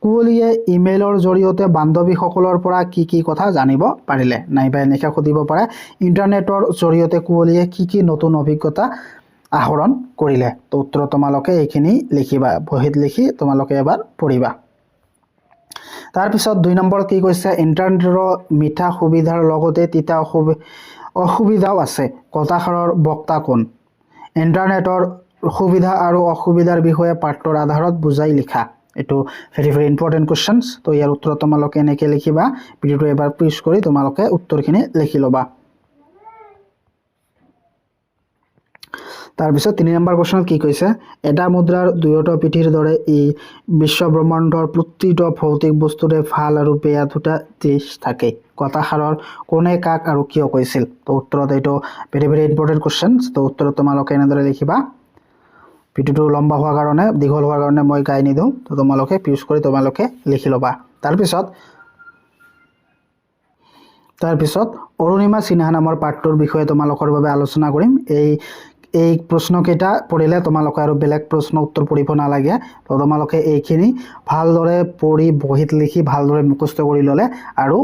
কুঁৱলীয়ে ইমেইলৰ জৰিয়তে বান্ধৱীসকলৰ পৰা কি কথা জানিব পাৰিলে নাইবা এনেকৈ সুধিব পাৰে ইন্টাৰনেটৰ জৰিয়তে কুঁৱলীয়ে কি নতুন অভিজ্ঞতা আহৰণ কৰিলে তো উত্তৰ তোমালোকে এইখিনি লিখিবা বহিত লিখি তোমালোকে এবাৰ পঢ়িবা তাৰপিছত 2 নম্বৰত কি কৈছে ইন্টাৰনেটৰ মিঠা সুবিধাৰ লগতে তিতা অসুবিধাও আছে কথাষাৰৰ বক্তা কোন ইন্টাৰনেটৰ সুবিধা আৰু অসুবিধাৰ বিষয়ে পাঠৰ আধাৰত বুজাই লিখা এটো ভেৰি ভেৰি ইম্পৰ্টেন্ট কোৱেশ্চনস তো ইয়াৰ উত্তৰ তোমালোকে এনেকৈ লিখিবা ভিডিওটো এবাৰ প্লিজ কৰি তোমালোকে উত্তৰখিনি লিখি লবা তাৰপিছত 3 নম্বৰ কোৱেশ্চন কি কৈছে এটা মুদ্ৰাৰ দুয়োটা পিঠিৰ দৰে ই বিশ্ব ব্ৰহ্মাণ্ডৰ প্ৰতিটো ভৌতিক বস্তুৰে ভাল আৰু বেয়া দুটা দিশ থাকে কথাষাৰৰ কোনে কাক আৰু কিয় কৈছিল তো উত্তৰত এইটো ভেৰি ভেৰি ইম্পৰ্টেন্ট কোৱেশ্চনস তো উত্তৰত তোমালোকে এনেদৰে লিখিবা ভিডিওটো লম্বা হোৱাৰ কাৰণে দীঘল হোৱাৰ কাৰণে মই গাই নিদিওঁ তো তোমালোকে পিউজ কৰি তোমালোকে লিখি লবা তাৰপিছত অৰুণিমা সিনহা নামৰ পাঠটোৰ বিষয়ে তোমালোকৰ বাবে আলোচনা কৰিম এই প্ৰশ্নকেইটা পঢ়িলে তোমালোকে আৰু বেলেগ প্ৰশ্ন উত্তৰ পঢ়িব নালাগে তো তোমালোকে এইখিনি ভালদৰে পঢ়ি বহিত লিখি ভালদৰে মুখস্থ কৰি ললে আৰু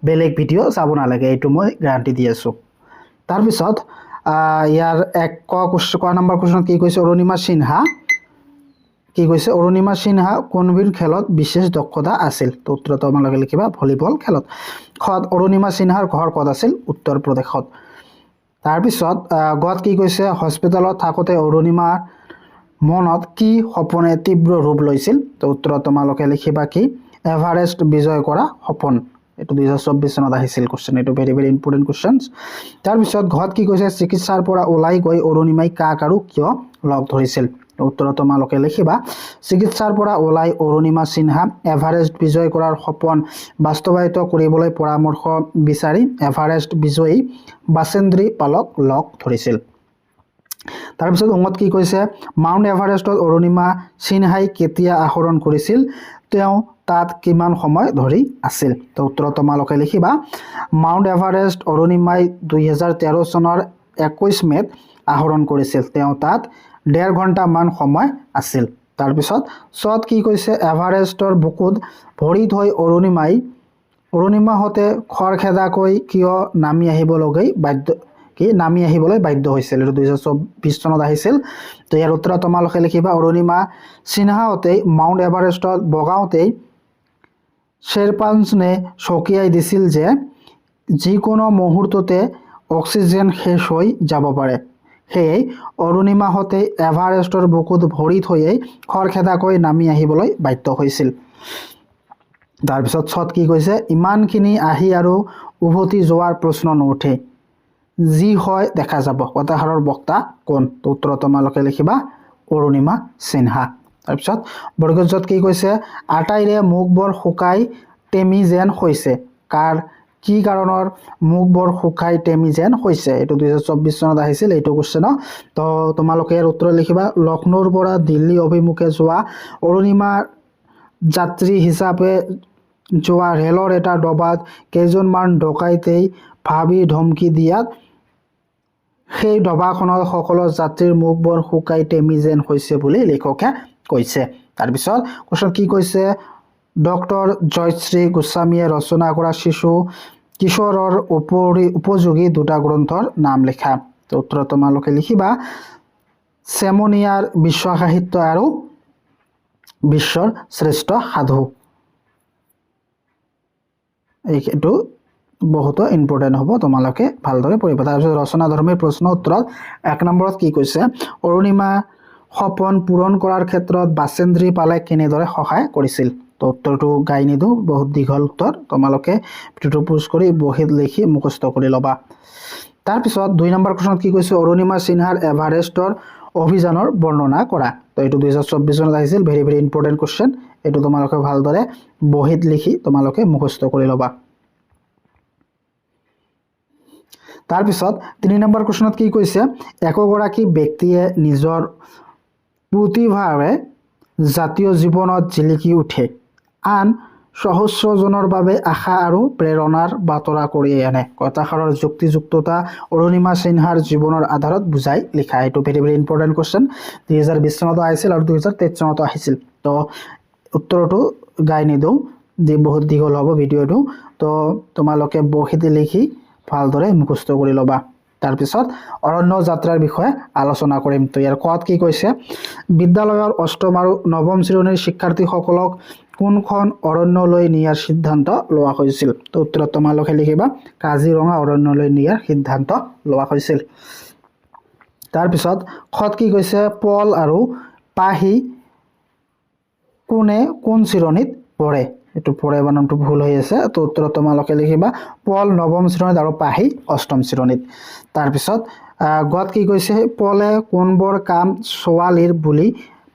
বেলেগ ভিডিও চাব নালাগে এইটো মই গ্যাৰান্টি দি আছো তাৰপিছত ইয়াৰ এক ক নম্বৰ কোৱেশ্চন কি কৈছে অৰুণিমা সিনহা কোনবিধ খেলত বিশেষ দক্ষতা আছিল তো উত্তৰ তোমালোকে লিখিবা ভলিবল খেলত খত অৰুণিমা সিনহাৰ ঘৰ ক'ত আছিল উত্তৰ প্ৰদেশত তাৰপিছত গত কি কৈছে হস্পিটেলত থাকোতে অৰুণিমাৰ মনত কি সপোনে তীব্ৰ ৰূপ লৈছিল তো উত্তৰ তোমালোকে লিখিবা কি এভাৰেষ্ট বিজয় কৰা সপোন এটো 2024 চনত আহিছিল কোশ্চেন এটো ভেৰি ভেৰি ইম্পৰ্টেন্ট কোশ্চেনস তাৰপিছত ঘৰত কি কৈছে চিকিৎসাৰ পৰা ওলাই গৈ অৰুণিমাই কাক আৰু কিয় লগ ধৰিছিল উত্তৰ তোমালোকে লিখিবা চিকিৎসাৰ পৰা ওলাই অৰুণিমা সিনহা এভাৰেষ্ট বিজয় কৰাৰ সপোন বাস্তৱায়িত কৰিবলৈ পৰামৰ্শ বিচাৰি এভাৰেষ্ট বিজয়ী বাসেন্দ্ৰী পালক লগ ধৰিছিল তাৰপিছত উমত কি কৈছে মাউণ্ট এভাৰেষ্টত অৰুণিমা সিনহাই কেতিয়া আহৰণ কৰিছিল তেওঁ তাত কিমান সময় ধৰি আছিল তো উত্তৰ তোমালোকে লিখিবা মাউণ্ট এভাৰেষ্ট অৰুণিমাই 2013 চনৰ 21 মেত আহৰণ কৰিছিল তেওঁ তাত 1.5 ঘণ্টা মান সময় আছিল তাৰপিছত সত কি কৈছে এভাৰেষ্টৰ বুকুত ভৰি থৈ অৰুণিমাহতে খৰখেদাকৈ কিয় নামি আহিবলৈ বাধ্য হৈছিল 2024 চনত আহিছিল তো ইয়াৰ উত্তৰ তোমালোকে লিখিবা অৰুণিমা সিনহাহতে মাউণ্ট এভাৰেষ্টত বগাওতে শেৰপাঞ্চনে সকীয়াই দিছিল যে যিকোনো মুহূৰ্ততে অক্সিজেন শেষ হৈ যাব পাৰে সেয়ে অৰুণিমাহতে এভাৰেষ্টৰ বুকুত ভৰি থৈয়ে খৰখেদাকৈ নামি আহিবলৈ বাধ্য হৈছিল তাৰপিছত সত কি কৈছে ইমানখিনি আহি আৰু উভতি যোৱাৰ প্ৰশ্ন নুঠে যি হয় দেখা যাব কথাষাৰৰ বক্তা কোন তো উত্তৰ তোমালোকে লিখিবা অৰুণিমা সিনহা তাৰপিছত বৰ্গজত কি কৈছে আটাইৰে মুখবোৰ শুকাই টেমি যেন হৈছে কি কাৰণৰ মুখবোৰ শুকাই টেমি যেন হৈছে এটো 2024 চনত আহিছিল এইটো কোশ্চেন তো তোমালোকে ইয়াৰ উত্তৰ লিখিবা লক্ষ্ণৌৰ পৰা দিল্লী অভিমুখে যোৱা অৰুণিমা যাত্ৰী হিচাপে যোৱা ৰেলৰ এটা ডবাত কেইজনমান ডকাইতেই ভাবি ধমকি দিয়াত সেই ডবাখনৰ সকলো যাত্ৰীৰ মুখবোৰ শুকাই টেমি যেন হৈছে বুলি লেখকে কৈছে তাৰপিছত কোশ্চেন কি কৈছে ডক্টৰ জয়শ্ৰী গোস্বামীয়ে ৰচনা কৰা কিশোৰৰ উপযোগী দুটা গ্ৰন্থৰ নাম লেখা তো উত্তৰ তোমালোকে লিখিবা চেমনিয়াৰ বিশ্ব সাহিত্য আৰু বিশ্বৰ শ্ৰেষ্ঠ সাধু এইটো বহুত ইম্পৰ্টেন্ট হ'ব তোমালোকে ভালদৰে পঢ়িবা তাৰপিছত ৰচনাধৰ্মী প্ৰশ্ন উত্তৰত 1 নম্বৰত কি কৈছে অৰুণিমা সপোন পূৰণ কৰাৰ ক্ষেত্ৰত বাসেন্দ্ৰী পালে কেনেদৰে সহায় কৰিছিল তো উত্তৰটো গাই নিদিওঁ, বহুত দীঘল উত্তৰ, তোমালোকে ভিডিঅ'টো পজ কৰি বহীত লিখি মুখস্থ কৰি ল'বা। তাৰপিছত 2 নম্বৰ প্ৰশ্নত কি কৈছে, অৰুণিমা সিনহাৰ এভাৰেষ্টৰ অভিযানৰ বৰ্ণনা কৰা। তো এইটো 2024 চনত আহিছিল, ভেৰি ভেৰি ইম্পৰ্টেণ্ট কুৱেশ্যন, এইটো তোমালোকে ভালদৰে বহীত লিখি তোমালোকে মুখস্থ কৰি ল'বা। তাৰপিছত 3 নম্বৰ কুৱেশ্যনত কি কৈছে, একোগৰাকী ব্যক্তিয়ে নিজৰ প্ৰতিভাৰে জাতীয় জীৱনত জিলিকি উঠে, আন সহস্ৰজনৰ বাবে আশা আৰু প্ৰেৰণাৰ বাতৰা কৰি আনে। কথাষাৰৰ যুক্তিযুক্ততা অৰুণিমা সিনহাৰ জীৱনৰ আধাৰত বুজাই লিখা। এইটো ভেৰি ভেৰি ইম্পৰ্টেণ্ট কুৱেশ্যন, 2020 চনতো আহিছিল আৰু 2023 চনতো আহিছিল। তো উত্তৰটো গাই নিদিওঁ, বহুত দীঘল হ'ব ভিডিঅ'টো, তো তোমালোকে বহীতে লিখি ভালদৰে মুখস্থ কৰি ল'বা। তাৰপিছত অৰণ্য যাত্ৰাৰ বিষয়ে আলোচনা কৰিম। তো ইয়াৰ কোৱাত কি কৈছে, বিদ্যালয়ৰ 8ম আৰু 9ম শ্ৰেণীৰ শিক্ষাৰ্থীসকলক কোনখন অৰণ্যলৈ নিয়াৰ সিদ্ধান্ত লোৱা হৈছিল। তো উত্তৰত তোমালোকে লিখিবা কাজিৰঙা অৰণ্যলৈ নিয়াৰ সিদ্ধান্ত লোৱা হৈছিল। তাৰপিছত খত কি কৈছে, পল আৰু পাহি কোনে কোন শ্ৰেণীত পঢ়ে। এইটো পঢ়ে বানানটো ভুল হৈ আছে, তো উত্তৰত তোমালোকে লিখিবা পল 9ম শ্ৰেণীত আৰু পাহি 8ম শ্ৰেণীত। তাৰপিছত গত কি কৈছে, পলে কোনবোৰ কাম ছোৱালীৰ বুলি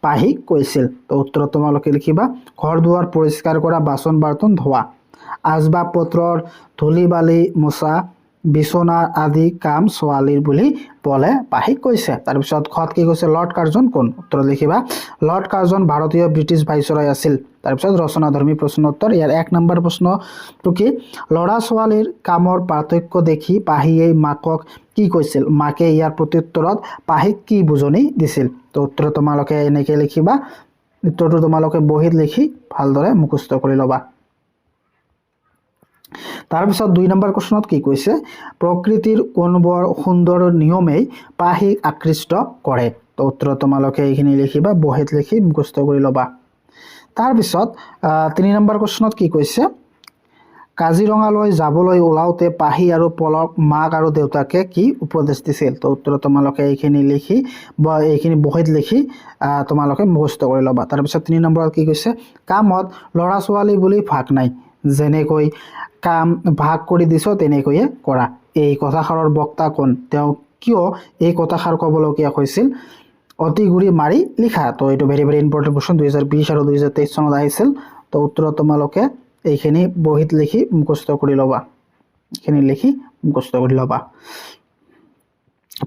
পাহিক কৈছিল। তো উত্তৰত তোমালোকে লিখিবা ঘৰ দুৱাৰ পৰিষ্কাৰ কৰা, বাচন বাৰ্তন ধোৱা, আচবাব পত্ৰৰ ধূলি বালি মোচা, বিচনা আদি কাম ছোৱালীৰ বুলি পলে পাহিক কৈছে। তাৰপিছত খত কি কৈছে, লৰ্ড কাৰ্জন কোন। উত্তৰত লিখিবা লৰ্ড কাৰ্জন ভাৰতীয় ব্ৰিটিছ ভাইচৰয় আছিল। তাৰপিছত ৰচনাধৰ্মী প্ৰশ্ন উত্তৰ, ইয়াৰ 1 নম্বৰ প্ৰশ্নটো কি, ল'ৰা ছোৱালীৰ কামৰ পাৰ্থক্য দেখি পাহিয়ে মাকক কি কৈছিল, মাকে ইয়াৰ প্ৰত্যুত্তৰত পাহিক কি বুজনি দিছিল। তো উত্তৰ তোমালোকে এনেকৈ লিখিবা, উত্তৰটো তোমালোকে বহীত লিখি ভালদৰে মুখস্থ কৰি ল'বা। তাৰপিছত 2 নম্বৰ প্ৰশ্নত কি কৈছে, প্ৰকৃতিৰ কোনবোৰ সুন্দৰ নিয়মেই পাহিক আকৃষ্ট কৰে। তো উত্তৰত তোমালোকে এইখিনি লিখিবা, বহীত লিখি মুখস্থ কৰি ল'বা। তাৰপিছত 3 নম্বৰ প্ৰশ্নত কি কৈছে, কাজিৰঙালৈ যাবলৈ ওলাওঁতে পাহি আৰু পলক মাক আৰু দেউতাকে কি উপদেশ দিছিল। তো উত্তৰত তোমালোকে এইখিনি লিখি বা এইখিনি বহীত লিখি তোমালোকে মুখস্থ কৰি ল'বা। তাৰপিছত 3 নম্বৰত কি কৈছে, কামত ল'ৰা ছোৱালী বুলি ভাগ নাই, যেনেকৈ কাম ভাগ কৰি দিছ তেনেকৈয়ে কৰা। এই কথাষাৰৰ বক্তা কোন, তেওঁ কিয় এই কথাষাৰ ক'বলগীয়া হৈছিল, অতি গুৰি মাৰি লিখা। তো এইটো ভেৰি ভেৰি ইম্পৰ্টেণ্ট কুৱেশ্যন, 2020 আৰু 2023 চনত আহিছিল। তো উত্তৰত তোমালোকে এইখিনি বহীত লিখি মুখস্থ কৰি ল'বা, এইখিনি লিখি মুখস্থ কৰি ল'বা।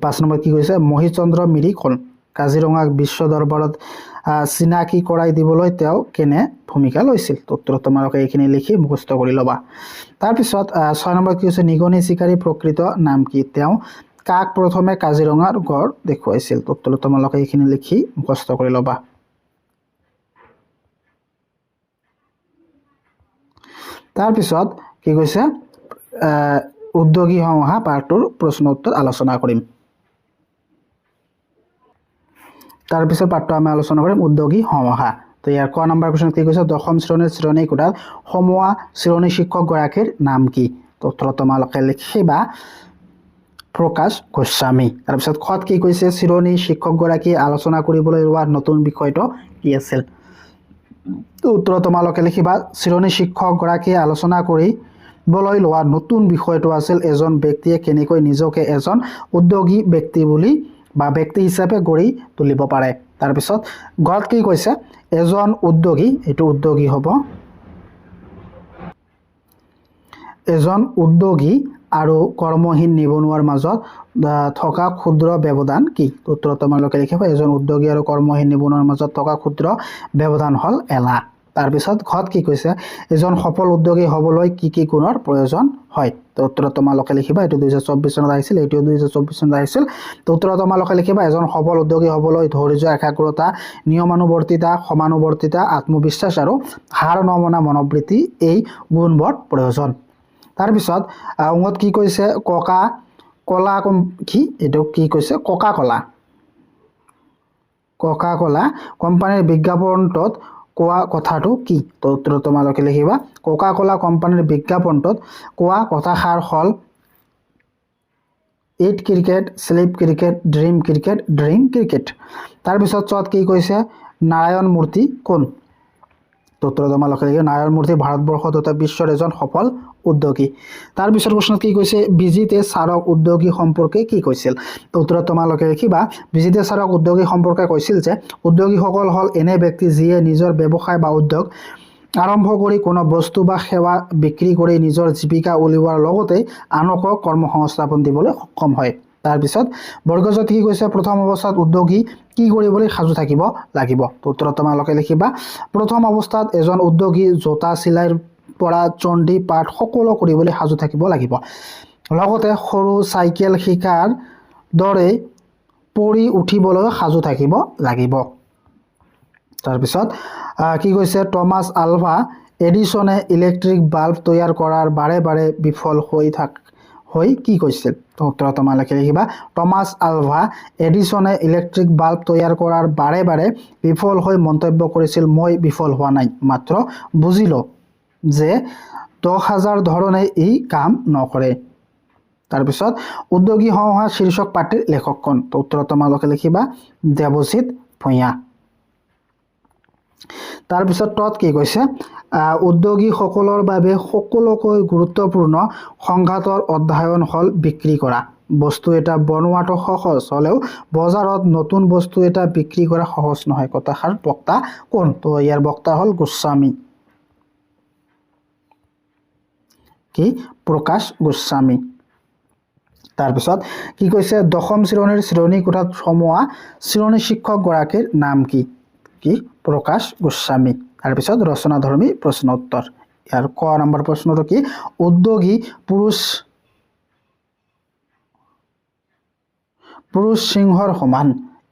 5 নম্বৰ কি কৈছে, মহিচন্দ্ৰ মিৰি কোন, কাজিৰঙাক বিশ্ব দৰবাৰত চিনাকি কৰাই দিবলৈ তেওঁ কেনে ভূমিকা লৈছিল। তো উত্তৰত তোমালোকে এইখিনি লিখি মুখস্থ কৰি ল'বা। তাৰপিছত 6 নম্বৰ কি কৈছে, নিগনি চিকাৰী প্ৰকৃত নাম কি, তেওঁ কাক প্ৰথমে কাজিৰঙাৰ গড় দেখুৱাইছিল। তো উত্তৰত তোমালোকে এইখিনি লিখি মুখস্থ কৰি ল'বা। তাৰপিছত কি কৈছে, উদ্যোগী সমাহা পাঠটোৰ প্ৰশ্ন উত্তৰ আলোচনা কৰিম। তাৰপিছত পাঠটো আমি আলোচনা কৰিম উদ্যোগী সমাহা। তো ইয়াৰ ক নম্বৰ কুৱেশ্যন কি কৈছে, 10ম শ্ৰেণীৰ শ্ৰেণী কোঠাত সমোৱা শ্ৰেণী শিক্ষকগৰাকীৰ নাম কি। তো উত্তৰত তোমালোকে লিখিবা প্ৰকাশ গোস্বামী। তাৰপিছত খত কি কৈছে, শ্ৰেণী শিক্ষকগৰাকীয়ে আলোচনা কৰিবলৈ লোৱা নতুন বিষয়টো কি আছিল। তো উত্তৰত তোমালোকে লিখিবা শ্ৰেণী শিক্ষকগৰাকীয়ে আলোচনা কৰিবলৈ লোৱা নতুন বিষয়টো আছিল এজন ব্যক্তিয়ে কেনেকৈ নিজকে এজন উদ্যোগী ব্যক্তি বুলি বা ব্যক্তি হিচাপে গঢ়ি তুলিব পাৰে। তাৰপিছত গত কি কৈছে, এজন উদ্যোগী, এইটো উদ্যোগী হ'ব, এজন উদ্যোগী আৰু কৰ্মহীন নিবনুৱাৰ মাজত থকা ক্ষুদ্ৰ ব্যৱধান কি। উত্তৰত তোমালোকে লিখিবা এজন উদ্যোগী আৰু কৰ্মহীন নিবনুৱাৰ মাজত থকা ক্ষুদ্ৰ ব্যৱধান হ'ল এলাহ। তাৰপিছত ঘত কি কৈছে, এজন সফল উদ্যোগী হ'বলৈ কি কি গুণৰ প্ৰয়োজন হয়। তো উত্তৰত তোমালোকে লিখিবা, এইটো 2024 চনত আহিছিল, এইটো 2024 চনত আহিছিল। তো উত্তৰত তোমালোকে লিখিবা এজন সফল উদ্যোগী হ'বলৈ ধৈৰ্য, একাগ্ৰতা, নিয়মানুৱৰ্তিতা, সমানুৱৰ্তিতা, আত্মবিশ্বাস আৰু হাৰ নমনা মনোবৃত্তি, এই গুণবোৰ প্ৰয়োজন। তাৰপিছত অংগত কি কৈছে, ককা কলা কি, এইটো কি কৈছে, ককা কলা কোম্পানীৰ বিজ্ঞাপনটোত কোৱা কথাটো কি। তো উত্তৰত তোমালোকে লিখিবা কোকা কোলা কোম্পানীৰ বিজ্ঞাপনটোত কোৱা কথাষাৰ হ'ল eat cricket, sleep cricket, dream cricket, dream cricket. তাৰপিছত চত কি কৈছে, নাৰায়ণ মূৰ্তি কোন। তো উত্তৰ তোমালোকে লিখিবা নাৰায়ণ মূৰ্তি ভাৰতবৰ্ষ তথা বিশ্বৰ এজন সফল উদ্যোগী। তাৰ পিছৰ প্ৰশ্নত কি কৈছে বিজিতে চাৰক উদ্যোগী সম্পৰ্কে কি কৈছিল। তো উত্তৰত তোমালোকে লিখিবা বিজিতে চাৰক উদ্যোগী সম্পৰ্কে কৈছিল যে উদ্যোগীসকল হ'ল এনে ব্যক্তি যিয়ে নিজৰ ব্যৱসায় বা উদ্যোগ আৰম্ভ কৰি কোনো বস্তু বা সেৱা বিক্ৰী কৰি নিজৰ জীৱিকা উলিওৱাৰ লগতে আনকো কৰ্মসংস্থাপন দিবলৈ সক্ষম হয়। তাৰপিছত বৰ্গজত কি কৈছে প্ৰথম অৱস্থাত উদ্যোগী কি কৰিবলৈ সাজু থাকিব লাগিব। তো উত্তৰত তোমালোকে লিখিবা প্ৰথম অৱস্থাত এজন উদ্যোগী জোতা চিলাইৰ পৰা চণ্ডী পাঠ সকলো কৰিবলৈ সাজু থাকিব লাগিব। লগতে সৰু চাইকেল শিকাৰ দৰে পৰি উঠিবলৈ সাজু থাকিব লাগিব। তাৰপিছত কি কৈছে টমাছ আলভা এডিছনে ইলেক্ট্ৰিক বাল্ব তৈয়াৰ কৰাৰ বাৰে বাৰে বিফল হৈ কি কৈছিল। তো উত্তৰত তোমালোকে লিখিবা টমাছ আলভা এডিছনে ইলেক্ট্ৰিক বাল্ব তৈয়াৰ কৰাৰ বাৰে বাৰে বিফল হৈ মন্তব্য কৰিছিল মই বিফল হোৱা নাই মাত্ৰ বুজিলো যে 10,000 ধৰণে ই কাম নকৰে। তাৰপিছত উদ্যোগী সমূহৰ শীৰ্ষক পাঠৰ লেখক কোন। তো উত্তৰত তোমালোকে লিখিবা দেৱজিৎ ভূঞা। তাৰপিছত তত কি কৈছে উদ্যোগীসকলৰ বাবে সকলোকৈ গুৰুত্বপূৰ্ণ সংঘাতৰ অধ্যয়ন হ'ল বিক্ৰী কৰা। বস্তু এটা বনোৱাটো সহজ হ'লেও বজাৰত নতুন বস্তু এটা বিক্ৰী কৰা সহজ নহয়। কথাষাৰ বক্তা কোন। তো ইয়াৰ বক্তা হ'ল গোস্বামী কি প্ৰকাশ গোস্বামী। তাৰপিছত কি কৈছে দশম শ্ৰেণীৰ শ্ৰেণী কোঠাত সোমোৱা শ্ৰেণী শিক্ষকগৰাকীৰ নাম কি প্ৰকাশ গোস্বামী। তাৰপিছত ৰচনাধৰ্মী প্ৰশ্ন উত্তৰ। ইয়াৰ ক নম্বৰ প্ৰশ্নটো কি উদ্যোগী পুৰুষ সিংহৰ সমান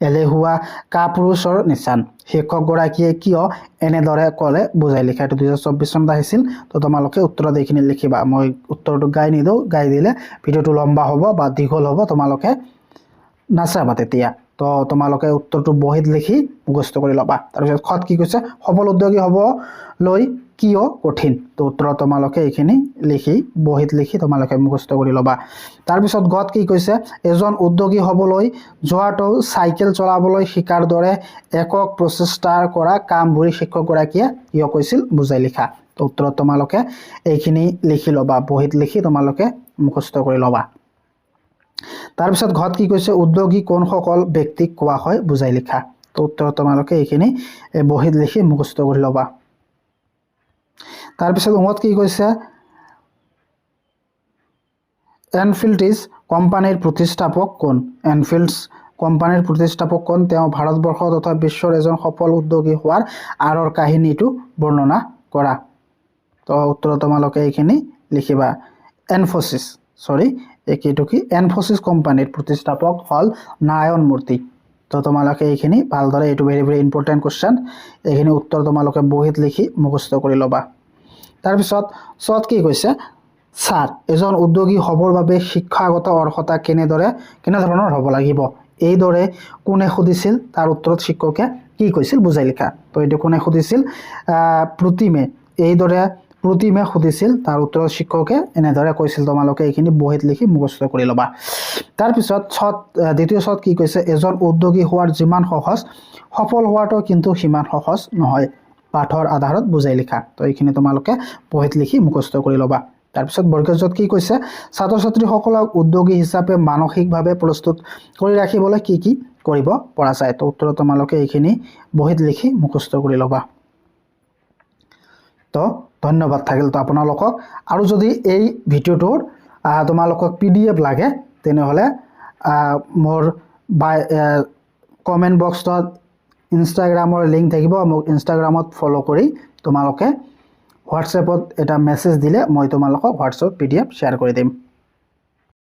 এলেহুৱা কাপুৰুষৰ নিচান শিক্ষকগৰাকীয়ে কিয় এনেদৰে ক'লে বুজাই লিখা। এইটো 2024 চনত আহিছিল। তো তোমালোকে উত্তৰত এইখিনি লিখিবা। মই উত্তৰটো গাই নিদিওঁ, গাই দিলে ভিডিঅ'টো লম্বা হ'ব বা দীঘল হ'ব, তোমালোকে নাচাবা তেতিয়া। তো তোমালোকে উত্তৰটো বহীত লিখি মুখস্থ কৰি ল'বা। তাৰপিছত খত কি কৈছে সফল উদ্যোগী হ'বলৈ কিয় কঠিন। তো উত্তৰত তোমালোকে এইখিনি লিখি বহীত লিখি তোমালোকে মুখস্থ কৰি ল'বা। তাৰপিছত গত কি কৈছে এজন উদ্যোগী হ'বলৈ যোৱাটো চাইকেল চলাবলৈ শিকাৰ দৰে একক প্ৰচেষ্টা কৰা কাম বুলি শিক্ষকগৰাকীয়ে কিয় কৈছিল বুজাই লিখা। তো উত্তৰত তোমালোকে এইখিনি লিখি ল'বা, বহীত লিখি তোমালোকে মুখস্থ কৰি ল'বা। তাৰপিছত ঘত কি কৈছে উদ্যোগী কোনসকল ব্যক্তিক কোৱা হয় বুজাই লিখা। তো উত্তৰত তোমালোকে এইখিনি বহীত লিখি মুখস্থ কৰি ল'বা। তাৰপিছত উঙত কি কৈছে এনফিল্ডিছ কোম্পানীৰ প্ৰতিষ্ঠাপক কোন। এনফিল্ডছ কোম্পানীৰ প্ৰতিষ্ঠাপক কোন তেওঁ ভাৰতবৰ্ষ তথা বিশ্বৰ এজন সফল উদ্যোগী হোৱাৰ আঁৰৰ কাহিনীটো বৰ্ণনা কৰা। তো উত্তৰত তোমালোকে এইখিনি লিখিবা এনফোছিছ কোম্পানীৰ প্ৰতিষ্ঠাপক হ'ল নাৰায়ণ মূৰ্তি। তো তোমালোকে এইখিনি ভালদৰে এইটো ভেৰি ভেৰি ইম্পৰ্টেণ্ট কুৱেশ্যন এইখিনি উত্তৰ তোমালোকে বহীত লিখি মুখস্থ কৰি ল'বা। তাৰপিছত চত কি কৈছে ছাৰ এজন উদ্যোগী হ'বৰ বাবে শিক্ষাগত অৰ্হতা কেনেধৰণৰ হ'ব লাগিব এইদৰে কোনে সুধিছিল তাৰ উত্তৰত শিক্ষকে কি কৈছিল বুজাই লিখা। তো এইটো কোনে সুধিছিল প্ৰতিমে সুধিছিল তাৰ উত্তৰত শিক্ষকে এনেদৰে কৈছিল। তোমালোকে এইখিনি বহীত লিখি মুখস্থ কৰি ল'বা। তাৰপিছত দ্বিতীয় চত কি কৈছে এজন উদ্যোগী হোৱাৰ যিমান সহজ সফল হোৱাটো কিন্তু সিমান সহজ নহয় পাঠৰ আধাৰত বুজাই লিখা। তো এইখিনি তোমালোকে বহীত লিখি মুখস্থ কৰি ল'বা। তাৰপিছত বৰ্গজত কি কৈছে ছাত্ৰ ছাত্ৰীসকলক উদ্যোগী হিচাপে মানসিকভাৱে প্ৰস্তুত কৰি ৰাখিবলৈ কি কি কৰিব পৰা যায়। তো উত্তৰত তোমালোকে এইখিনি বহীত লিখি মুখস্থ কৰি ল'বা। তো ধন্যবাদ থাকিল তো আপোনালোকক। আৰু যদি এই ভিডিঅ'টোৰ তোমালোকক PDF লাগে তেনেহ'লে মোৰ কমেণ্ট বক্সত ইনষ্টাগ্ৰামৰ লিংক থাকিব। মোক ইনষ্টাগ্ৰামত ফ'ল' কৰি তোমালোকে হোৱাটছএপত এটা মেছেজ দিলে মই তোমালোকক হোৱাটছএপত PDF শ্বেয়াৰ কৰি দিম।